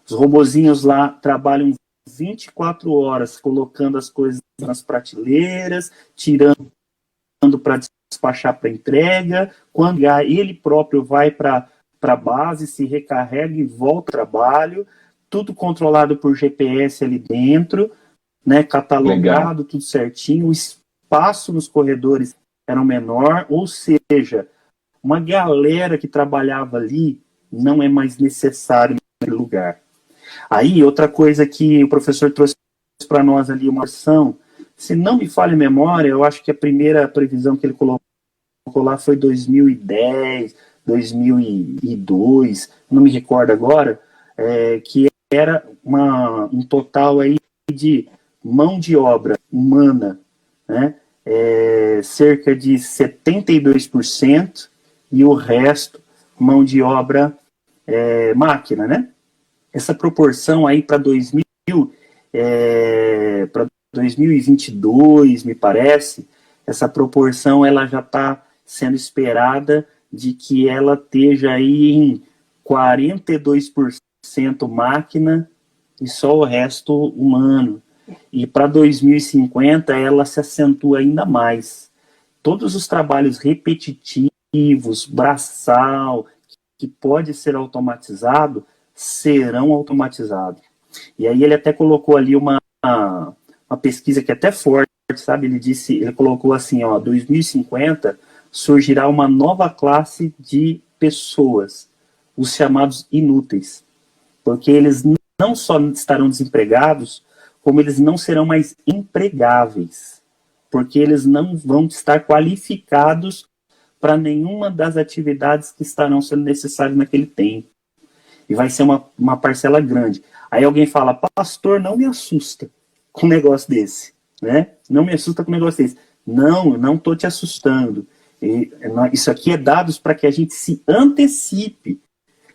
Os robozinhos lá trabalham 24 horas, colocando as coisas nas prateleiras, tirando para despachar para entrega. Quando ele próprio vai para a base, se recarrega e volta ao trabalho. Tudo controlado por GPS ali dentro, né, catalogado, legal, tudo certinho. O espaço nos corredores era menor, ou seja, uma galera que trabalhava ali não é mais necessário naquele lugar. Aí, outra coisa que o professor trouxe para nós ali, uma ação, se não me falha a memória, eu acho que a primeira previsão que ele colocou lá foi 2010, 2002, não me recordo agora, que era um total aí de mão de obra humana, né, cerca de 72%, e o resto mão de obra máquina, né? Essa proporção aí para 2022, me parece, essa proporção ela já está sendo esperada de que ela esteja aí em 42% máquina e só o resto humano. E para 2050 ela se acentua ainda mais. Todos os trabalhos repetitivos, braçal, que pode ser automatizado, serão automatizados. E aí ele até colocou ali uma pesquisa que é até forte, sabe? Ele colocou assim, 2050 surgirá uma nova classe de pessoas, os chamados inúteis, porque eles não só estarão desempregados, como eles não serão mais empregáveis, porque eles não vão estar qualificados para nenhuma das atividades que estarão sendo necessárias naquele tempo. E vai ser uma parcela grande. Aí alguém fala, pastor, não me assusta com um negócio desse, né? Não me assusta com um negócio desse. Não estou te assustando. Isso aqui é dados para que a gente se antecipe.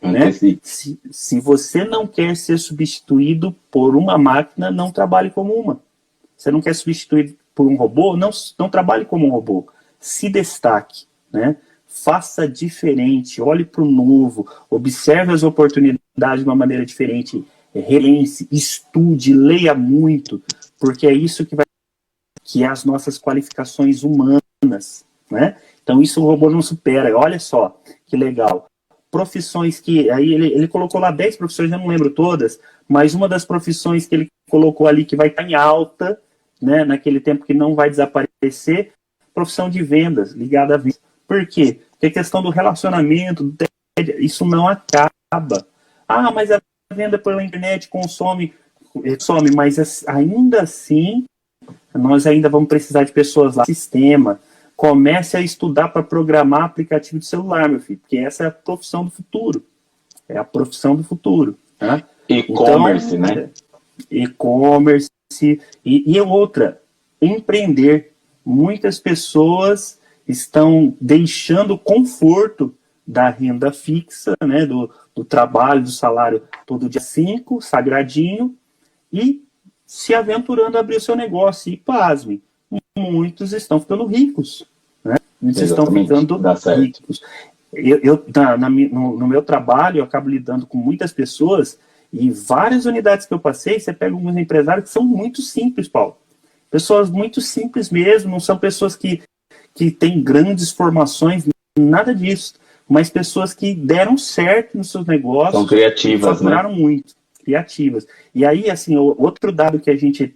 Né? Se você não quer ser substituído por uma máquina, não trabalhe como uma. Você não quer ser substituído por um robô, não trabalhe como um robô. Se destaque, né? Faça diferente, olhe para o novo, observe as oportunidades de uma maneira diferente, relense, estude, leia muito, porque é isso que é as nossas qualificações humanas, né? Então isso o robô não supera. Olha só, que legal. Profissões que, aí ele colocou lá 10 profissões, eu não lembro todas, mas uma das profissões que ele colocou ali que vai estar em alta, né, naquele tempo que não vai desaparecer, profissão de vendas, ligada a vendas. Por quê? Porque a questão do relacionamento, isso não acaba. Ah, mas a venda pela internet consome, mas ainda assim, nós ainda vamos precisar de pessoas lá, sistema. Comece a estudar para programar aplicativo de celular, meu filho, porque essa é a profissão do futuro. É a profissão do futuro. Tá? E-commerce, então, né? E-commerce. E outra, empreender. Muitas pessoas estão deixando o conforto da renda fixa, né, do trabalho, do salário todo dia 5, sagradinho, e se aventurando a abrir o seu negócio. E pasme, muitos estão ficando ricos. Né? Muitos estão ficando ricos. No meu trabalho, eu acabo lidando com muitas pessoas e várias unidades que eu passei, você pega alguns empresários que são muito simples, Paulo. Pessoas muito simples mesmo, não são pessoas que têm grandes formações, nada disso. Mas pessoas que deram certo nos seus negócios. São criativas, faturaram muito, criativas. E aí, assim, outro dado que a gente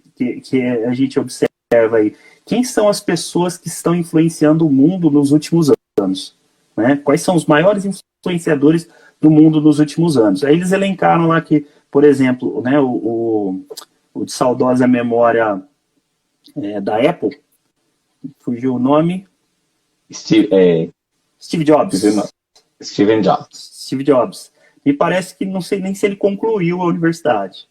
observa aí, quem são as pessoas que estão influenciando o mundo nos últimos anos? Né? Quais são os maiores influenciadores do mundo nos últimos anos? Aí eles elencaram lá que, por exemplo, né, o de saudosa memória da Apple, fugiu o nome? Steve Jobs. Steven Jobs. Steve Jobs. Me parece que não sei nem se ele concluiu a universidade,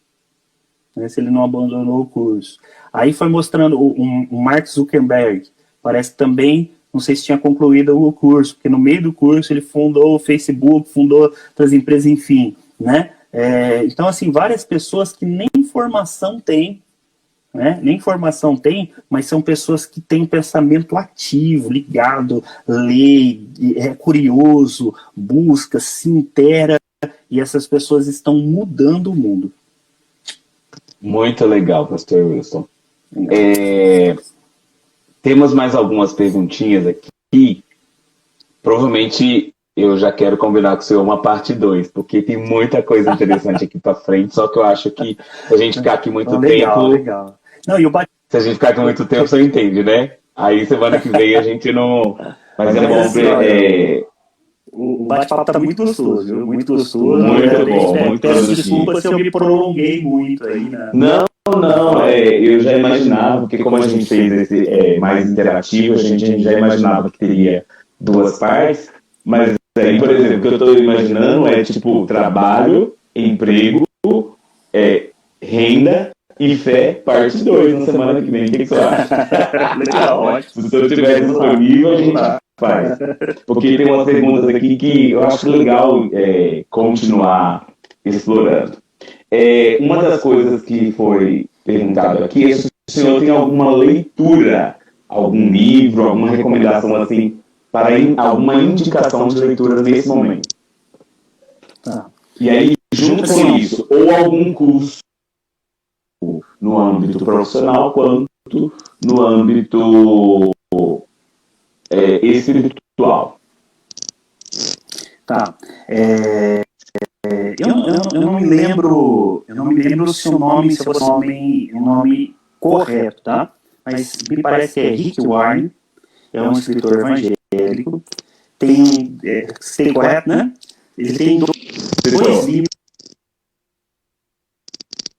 né, se ele não abandonou o curso. Aí foi mostrando o Mark Zuckerberg, parece que também, não sei se tinha concluído o curso, porque no meio do curso ele fundou o Facebook, fundou outras empresas, enfim, né? Então, assim, várias pessoas que nem formação têm, né? Nem formação tem, mas são pessoas que têm um pensamento ativo, ligado, lê, é curioso, busca, se intera, e essas pessoas estão mudando o mundo. Muito legal, Pastor Wilson. Temos mais algumas perguntinhas aqui. Provavelmente eu já quero combinar com o senhor uma parte 2, porque tem muita coisa interessante aqui para frente, só que eu acho que se a gente ficar aqui muito tempo... Legal. Não, se a gente ficar aqui muito tempo, você entende, né? Aí semana que vem a gente não... Mas é bom ver... O bate-papo tá muito gostoso, viu? Muito gostoso. Muito bom, muito peço desculpa se eu me prolonguei muito aí, né? Não, eu já imaginava, porque como a gente fez esse mais interativo, a gente já imaginava que teria 2 partes, mas aí, por exemplo, o que eu estou imaginando é tipo trabalho, emprego, renda e fé, parte 2 na semana que vem. O que você acha? Legal, ótimo. Se eu estiver disponível, a gente faz. Porque tem umas perguntas aqui que eu acho legal continuar explorando. Uma das coisas que foi perguntado aqui é se o senhor tem alguma leitura, algum livro, alguma recomendação assim, para alguma indicação de leitura nesse momento. E aí, junto com isso, ou algum curso no âmbito profissional, quanto no âmbito espiritual. Tá. Eu não me lembro se o nome, se fosse um nome correto, tá? Mas me parece que é Rick Warren, é um escritor evangélico. Tem correto, né? Ele tem 2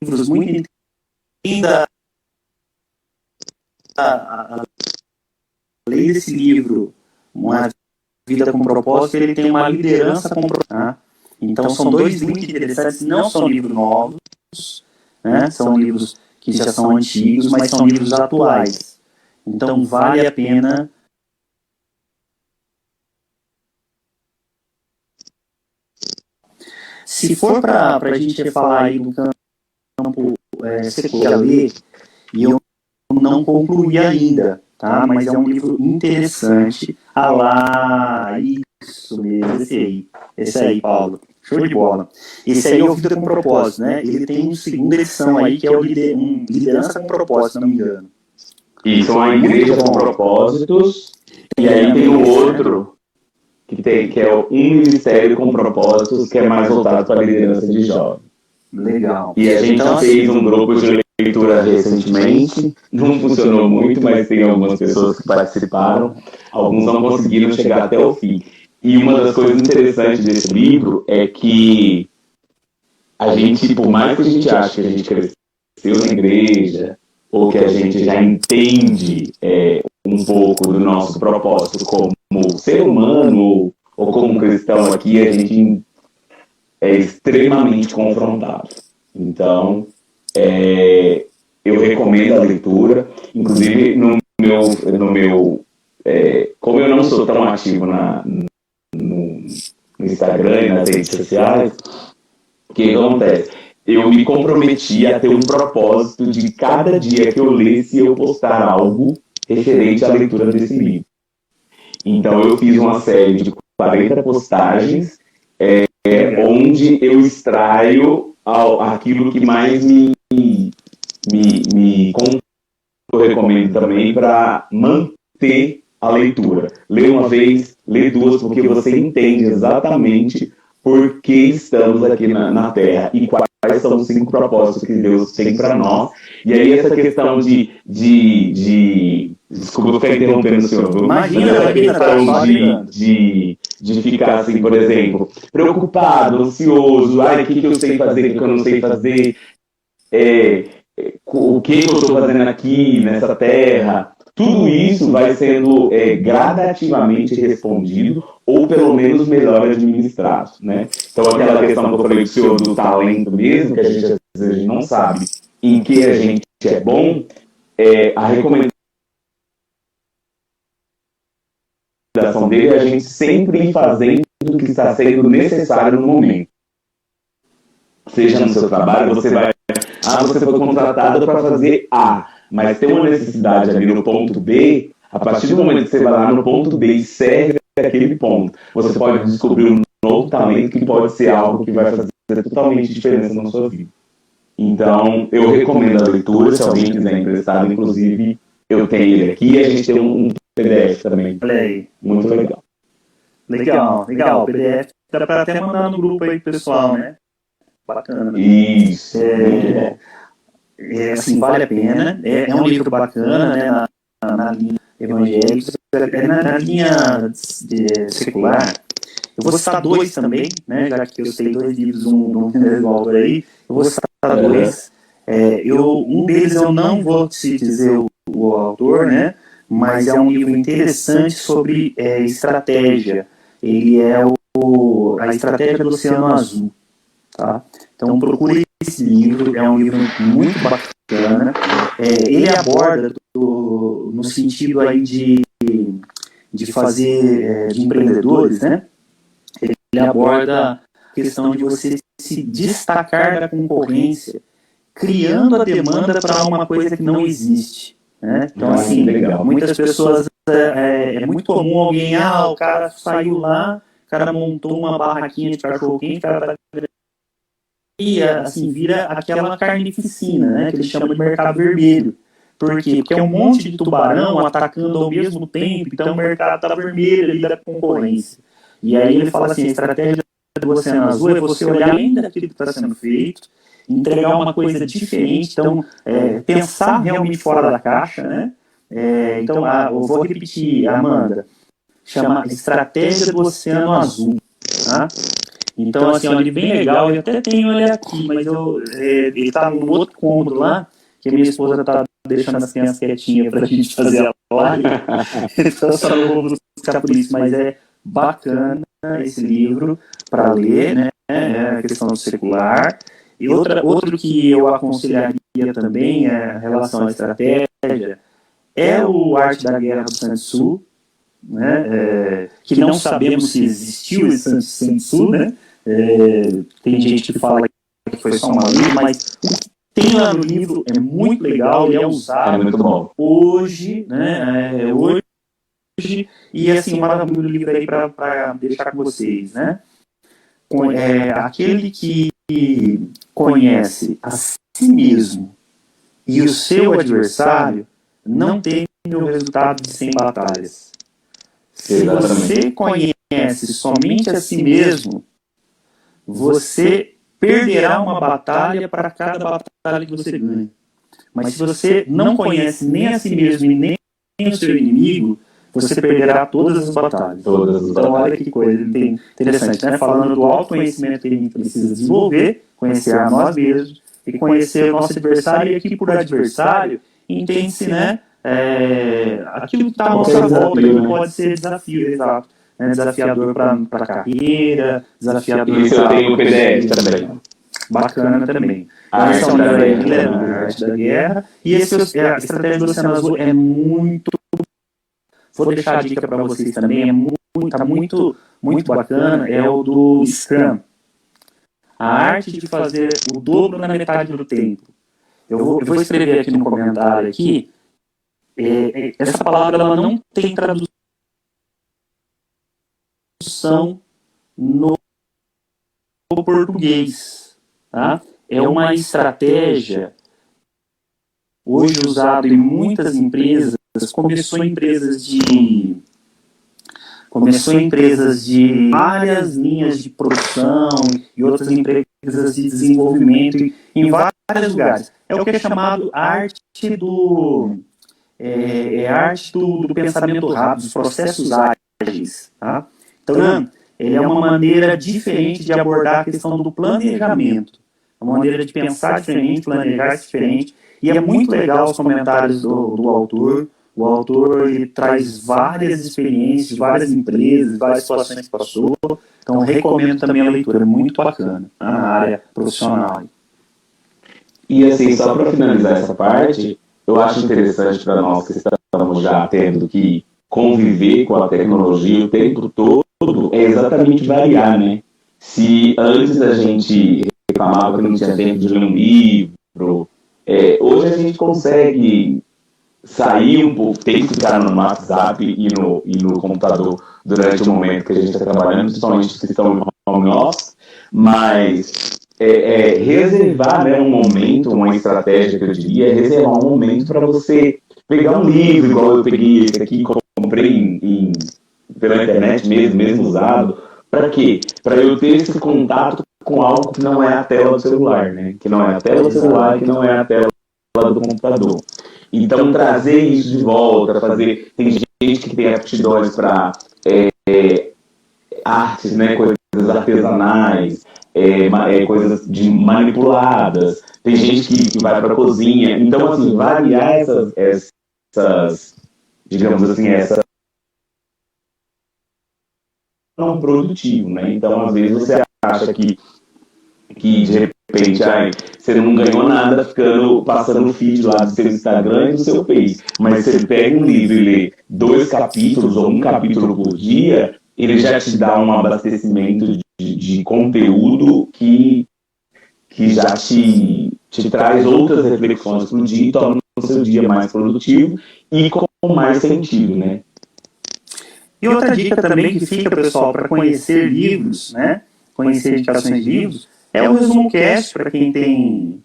livros muito ainda além desse livro, Uma Vida com Propósito, ele tem uma liderança com propósito. Tá? Então são 2 livros interessantes, não são livros novos, né? São livros que já são antigos, mas são livros atuais. Então vale a pena se for para a gente falar aí do campo secular, e eu não concluí ainda, tá? Mas é um livro interessante. Isso mesmo, esse aí, Paulo. Show de bola. Esse aí é o Vida com Propósito, né? Ele tem uma segunda edição aí, que é o Liderança com Propósito, se não me engano. Isso, uma igreja com propósitos, e aí tem o outro, que é um ministério com propósitos, que é mais voltado para a liderança de jovens. Legal. E a gente fez um grupo de leitura recentemente, não funcionou muito, mas tem algumas pessoas que participaram, alguns não conseguiram chegar até o fim. E uma das coisas interessantes desse livro é que a gente, por mais que a gente ache que a gente cresceu na igreja, ou que a gente já entende um pouco do nosso propósito como ser humano ou como cristão aqui, a gente é extremamente confrontado. Então, eu recomendo a leitura, inclusive no meu como eu não sou tão ativo no Instagram e nas redes sociais, o que acontece? Eu me comprometi a ter um propósito de cada dia que eu lesse eu postar algo referente à leitura desse livro. Então eu fiz uma série de 40 postagens, onde eu extraio aquilo que mais eu recomendo também para manter a leitura. Lê uma vez, lê duas, porque você entende exatamente por que estamos aqui na Terra e quais são os 5 propósitos que Deus tem para nós. E aí essa questão desculpa, eu ficar interrompendo o senhor. Imagina, essa questão de ficar assim, por exemplo, preocupado, ansioso, o que eu sei fazer, o que eu não sei fazer, o que eu estou fazendo aqui nessa terra. Tudo isso vai sendo gradativamente respondido ou pelo menos melhor administrado, né? Então aquela questão que eu falei do senhor do talento mesmo, que a gente às vezes não sabe em que a gente é bom, a recomendação dele é a gente sempre ir fazendo o que está sendo necessário no momento. Seja no seu trabalho, você foi contratado para fazer A, mas tem uma necessidade ali no ponto B. A partir do momento que você vai lá no ponto B e serve aquele ponto, você pode descobrir um novo talento que pode ser algo que vai fazer totalmente diferença na sua vida. Então, eu recomendo a leitura, se alguém quiser emprestado, inclusive, eu tenho ele aqui e a gente tem um PDF também. Olha aí. Muito legal. Legal. PDF dá para até mandar no grupo aí, pessoal, né? Bacana. Isso. Assim, vale a pena. É um livro bacana, né? Na linha evangélica, na linha secular. Eu vou citar 2 também, né? Já que eu sei 2 livros, um autor aí. Eu vou citar 2. Um deles eu não vou te dizer o autor, né? Mas é um livro interessante sobre estratégia. Ele é a Estratégia do Oceano Azul. Tá? Então procure esse livro, é um livro muito bacana. Ele aborda no sentido aí de fazer de empreendedores, né? Ele aborda a questão de você se destacar da concorrência, criando a demanda para uma coisa que não existe. Né? Então, assim, muitas pessoas, é muito comum alguém, o cara saiu lá, o cara montou uma barraquinha de cachorro-quente, o cara e assim, vira aquela carnificina, né, que eles chamam de mercado vermelho. Por quê? Porque é um monte de tubarão atacando ao mesmo tempo, então o mercado está vermelho ali da concorrência. E aí ele fala assim, a estratégia do Oceano Azul é você olhar além daquilo que está sendo feito, entregar uma coisa diferente, então pensar realmente fora da caixa, né? Então, eu vou repetir, Amanda, chama Estratégia do Oceano Azul, tá? Então, assim, é um livro bem legal, eu até tenho ele aqui, mas ele está no outro cômodo lá, que a minha esposa está deixando as crianças quietinhas para a gente fazer a live, então só não vou buscar por isso, mas é bacana esse livro para ler, né? É a questão do secular. E outro que eu aconselharia também em relação à estratégia é o Arte da Guerra do Sun Tzu, né? Que não sabemos se existiu esse Sun Tzu, né? Tem gente que fala que foi só uma lei, mas o que tem lá no livro é muito legal e é usado hoje, né? Hoje, e assim, um maravilhoso livro aí para deixar com vocês, né? Aquele que conhece a si mesmo e o seu adversário não tem o resultado de 100 batalhas. Se você conhece somente a si mesmo, você perderá uma batalha para cada batalha que você ganha. Mas se você não conhece nem a si mesmo e nem o seu inimigo, você perderá todas as batalhas. Então, olha que coisa interessante, né? Falando do autoconhecimento que a gente precisa desenvolver, conhecer a nós mesmos e conhecer o nosso adversário. E aqui, por adversário, entende-se, né? Aquilo que está à nossa volta, que pode ser desafio, exato. Desafiador para a carreira, desafiador Isso eu tenho o PDF também. Bacana também. A Arte da Guerra. E a Estratégia do Oceano Azul é muito. Vou deixar a dica para vocês também, tá muito bacana, é o do Scrum. A arte de fazer o dobro na metade do tempo. Eu vou escrever aqui no comentário aqui, essa palavra ela não tem tradução tradução no português. Tá? É uma estratégia hoje usada em muitas empresas. Começou em empresas de várias linhas de produção e outras empresas de desenvolvimento em vários lugares. É o que é chamado arte do pensamento rápido, dos processos ágeis. Tá? Então, ele é uma maneira diferente de abordar a questão do planejamento. Uma maneira de pensar diferente, planejar diferente. E é muito legal os comentários do autor. O autor ele traz várias experiências, várias empresas, várias situações que passou. Então, eu recomendo também a leitura, é muito bacana na área profissional. E assim, só para finalizar essa parte, eu acho interessante para nós que estamos já tendo que conviver com a tecnologia o tempo todo, é exatamente variar, né? Se antes a gente reclamava que não tinha tempo de ler um livro, hoje a gente consegue sair um pouco, tem que ficar no WhatsApp e no computador durante o momento que a gente está trabalhando, principalmente os que estão em home office, mas reservar, né, um momento, uma estratégia que eu diria, é reservar um momento para você pegar um livro, igual eu peguei esse aqui, comprei pela internet mesmo usado. Para quê? Para eu ter esse contato com algo que não é a tela do celular, né? Que não é a tela do celular, que não é a tela do computador. Então, trazer isso de volta, fazer... Tem gente que tem aptidões para artes, né? Coisas artesanais, coisas manipuladas. Tem gente que vai para a cozinha. Então, assim, variar essas digamos assim, não produtivo, né? Então, às vezes, você acha que de repente, você não ganhou nada passando o feed lá do seu Instagram e do seu Face. Mas você pega um livro e lê 2 capítulos ou 1 capítulo por dia, ele já te dá um abastecimento de conteúdo que já te traz outras reflexões para o dia e torna o seu dia mais produtivo e com mais sentido, né? E outra dica também que fica, pessoal, para conhecer livros, né? Conhecer indicações de livros, é o Resumo Cast, para quem tem,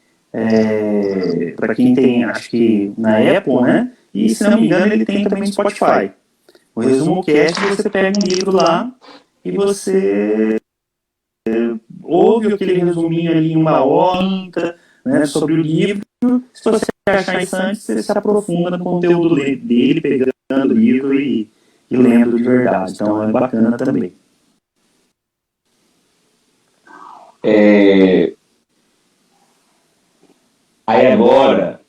acho que na Apple, né? E se não me engano, ele tem também no Spotify. O Resumo Cast, você pega um livro lá e você ouve aquele resuminho ali em 1 hora, né, sobre o livro. Se você achar interessante, você se aprofunda no conteúdo dele, pegando o livro e lendo de verdade. Então é bacana também. Aí agora,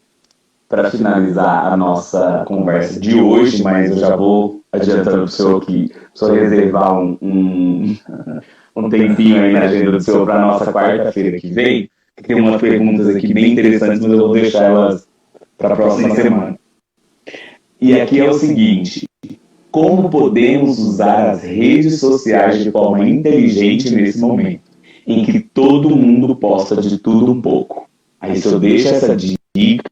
para finalizar a nossa conversa de hoje, mas eu já vou adiantando para o senhor que só reservar um tempinho aí na agenda do senhor para a nossa quarta-feira que vem, que tem umas perguntas aqui bem interessantes, mas eu vou deixar elas para a próxima semana. E aqui é o seguinte: como podemos usar as redes sociais de forma inteligente nesse momento, em que todo mundo posta de tudo um pouco? Aí se eu deixo essa dica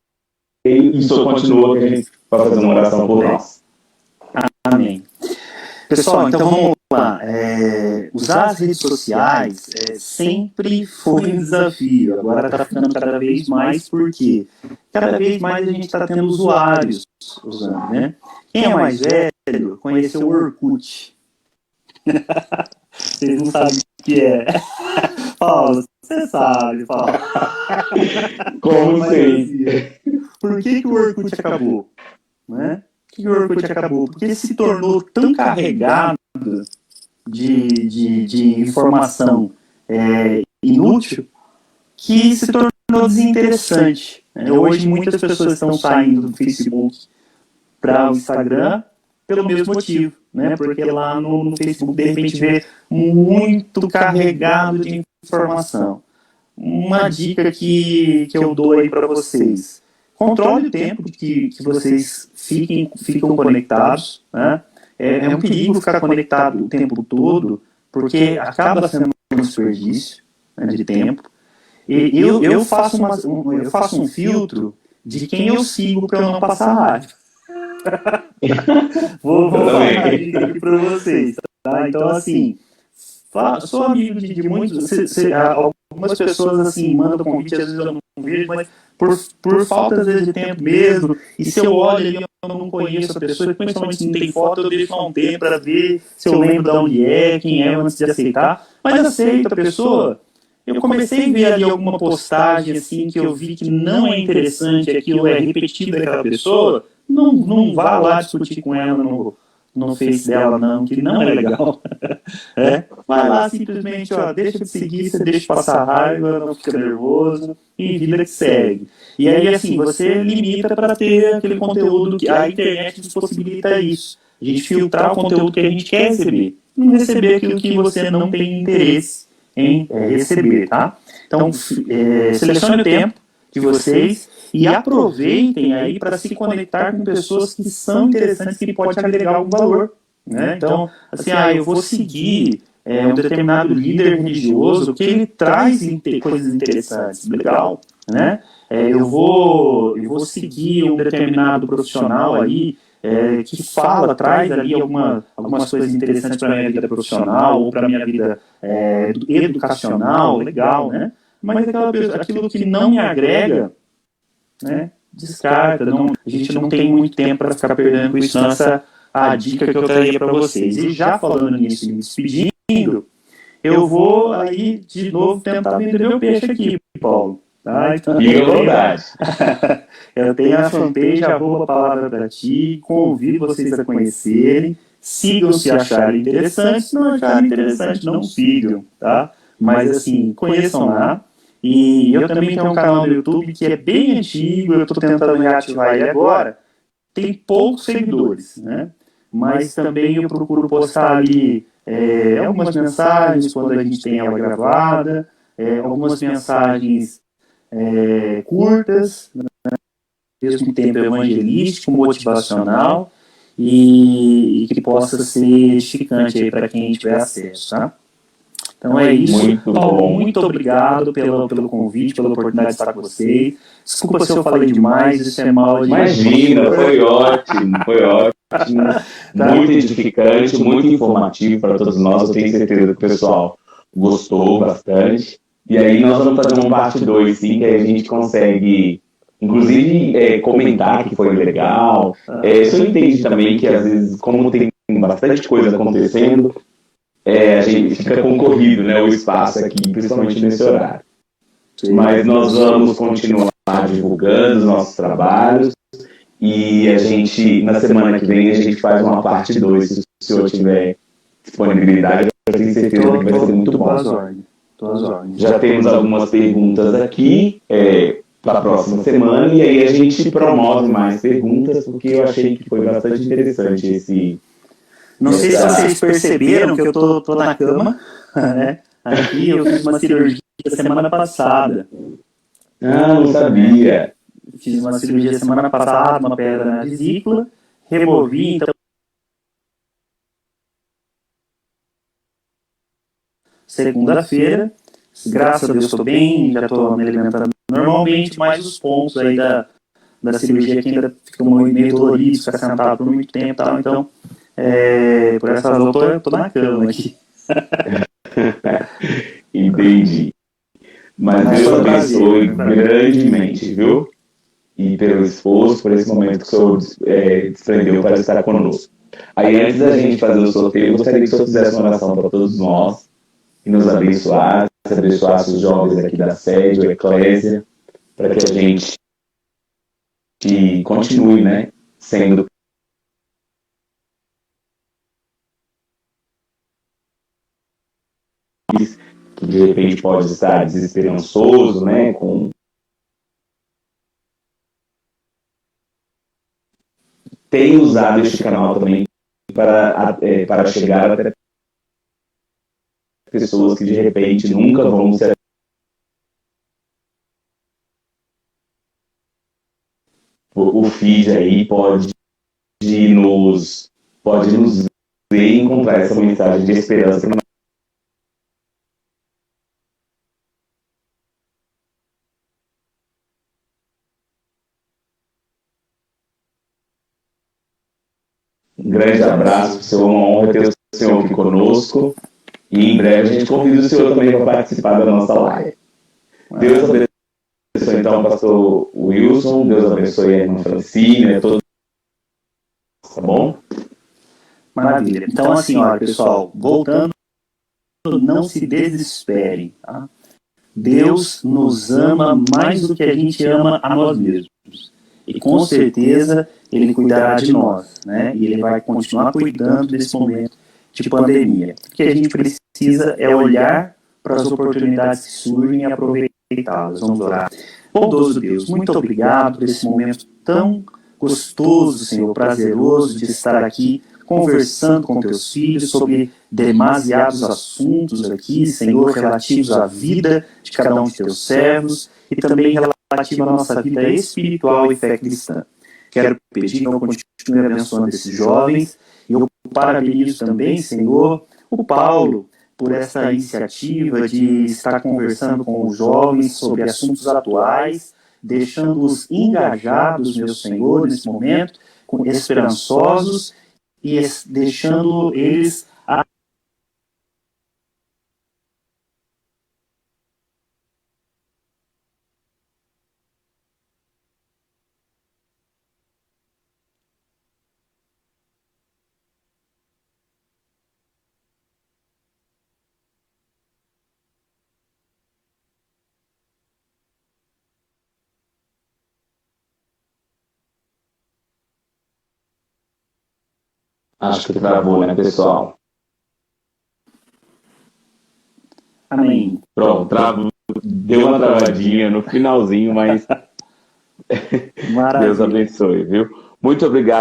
e o senhor continua que a gente vai fazer uma oração por nós. Amém. Pessoal, então vamos lá. Usar as redes sociais sempre foi um desafio. Agora está ficando cada vez mais, porque cada vez mais a gente está tendo usuários usando, né? Quem é mais velho conheceu o Orkut. Vocês não sabem o que é. Paulo, você sabe, Paulo. Como sei. Por que o Orkut acabou? Né? Por que o Orkut acabou? Porque ele se tornou tão carregado de informação inútil que se tornou desinteressante. Hoje muitas pessoas estão saindo do Facebook para o Instagram pelo mesmo motivo, né? Porque lá no Facebook de repente vê muito carregado de informação. Uma dica que eu dou aí para vocês: controle o tempo que vocês ficam conectados, né? É um perigo ficar conectado o tempo todo, porque acaba sendo um desperdício, né, de tempo. E eu faço um filtro de quem eu sigo para eu não passar raiva. Vou falar uma dica aqui para vocês. Tá? Então, assim, sou amigo de muitos. Algumas pessoas, assim, mandam convite, às vezes eu não vejo, mas por falta, às vezes, de tempo mesmo. E se eu olho ali, eu não conheço a pessoa, principalmente se não tem foto, eu deixo lá um tempo para ver se eu lembro de onde é, quem é, antes de aceitar. Mas aceito a pessoa. Eu comecei a ver ali alguma postagem, assim, que eu vi que não é interessante, aquilo é repetido daquela pessoa, não vá lá discutir com ela no Face dela, não, que não é legal. Vai lá simplesmente, ó, deixa de seguir, você deixa de passar raiva, não fica nervoso, e vida que segue. E aí, assim, você limita para ter aquele conteúdo que a internet nos possibilita isso. A gente filtrar o conteúdo que a gente quer receber, não receber aquilo que você não tem interesse em receber, tá? Então, selecione o tempo de vocês e aproveitem aí para se conectar com pessoas que são interessantes, que pode agregar algum valor, né? Então, assim, eu vou seguir um determinado líder religioso que ele traz coisas interessantes, legal, né? Eu vou seguir um determinado profissional aí que traz ali algumas coisas interessantes para a minha vida profissional ou para a minha vida educacional, legal, né? Mas aquilo que não me agrega, né, descarta. A gente não tem muito tempo para ficar perdendo com isso. Então, essa a dica que eu traria para vocês. E já falando nisso, me despedindo, eu vou aí de novo tentar vender meu peixe aqui, Paulo. Tá? Então, fique à vontade. Eu tenho a fanpage Arroba Palavra Pra Ti, convido vocês a conhecerem, sigam se acharem interessante, se não acharem interessante, não sigam, tá? Mas assim, conheçam lá. E eu também tenho um canal no YouTube que é bem antigo, eu estou tentando reativar ele agora, tem poucos seguidores, né? Mas também eu procuro postar ali algumas mensagens quando a gente tem ela gravada, algumas mensagens curtas, né? Ao mesmo tempo evangelístico, motivacional e que possa ser edificante aí para quem tiver acesso, tá? Então é isso. Muito Paulo, bom. muito obrigado pelo convite, pela oportunidade de estar com vocês. Desculpa se eu falei demais, isso é mal de... Imagina, foi ótimo, foi ótimo. Muito edificante, muito informativo para todos nós. Eu tenho certeza que o pessoal gostou bastante. E aí nós vamos fazer uma parte 2, sim, que aí a gente consegue, inclusive, comentar que foi legal. Você entende também que, às vezes, como tem bastante coisa acontecendo, a gente fica concorrido, né, o espaço aqui, principalmente nesse horário. Mas nós vamos continuar divulgando os nossos trabalhos e a gente, na semana que vem, a gente faz uma parte 2, se o senhor tiver disponibilidade, eu tenho certeza que vai ser muito bom. Já temos algumas perguntas aqui para a próxima semana e aí a gente promove mais perguntas, porque eu achei que foi bastante interessante esse... Não sei se vocês perceberam que eu tô na cama, né? Aqui eu fiz uma cirurgia semana passada. Não sabia. Fiz uma cirurgia semana passada, uma pedra na vesícula, removi, então segunda-feira, graças a Deus estou bem, já estou me alimentando normalmente, mas os pontos aí da cirurgia que ainda ficam meio doloridos, ficar sentado por muito tempo e tal, então por essa razão eu tô na cama aqui. Entendi. Mas Deus abençoe grandemente, viu? E pelo esforço, por esse momento que o senhor desprendeu para estar conosco. Aí, antes da gente fazer o sorteio, eu gostaria que o senhor fizesse uma oração para todos nós e nos abençoasse, abençoasse os jovens aqui da sede, o Eclésia, para que a gente continue, né, sendo que de repente pode estar desesperançoso, né, tem usado este canal também para chegar até pessoas que de repente nunca vão se... O feed aí pode nos ver e encontrar essa mensagem de esperança. Um grande abraço, uma honra ter Senhor aqui conosco. E em breve a gente convida o senhor também para participar da nossa live. Deus abençoe então o pastor Wilson, Deus abençoe a irmã Francine, todos, tá bom? Maravilha. Então, assim, olha, pessoal, voltando, não se desesperem, tá? Deus nos ama mais do que a gente ama a nós mesmos. E com certeza Ele cuidará de nós, né? E Ele vai continuar cuidando desse momento de pandemia. O que a gente precisa é olhar para as oportunidades que surgem e aproveitá-las. Vamos orar. Bondoso Deus, muito obrigado por esse momento tão gostoso, Senhor, prazeroso de estar aqui conversando com teus filhos sobre demasiados assuntos aqui, Senhor, relativos à vida de cada um de teus servos e também relativo à nossa vida espiritual e fé cristã. Quero pedir que eu continue abençoando esses jovens e eu parabenizo também, Senhor, o Paulo por essa iniciativa de estar conversando com os jovens sobre assuntos atuais, deixando-os engajados, meu Senhor, nesse momento, esperançosos e deixando eles Acho que travou, né, pessoal? Amém. Pronto, travou. Deu uma travadinha no finalzinho, mas Deus abençoe, viu? Muito obrigado.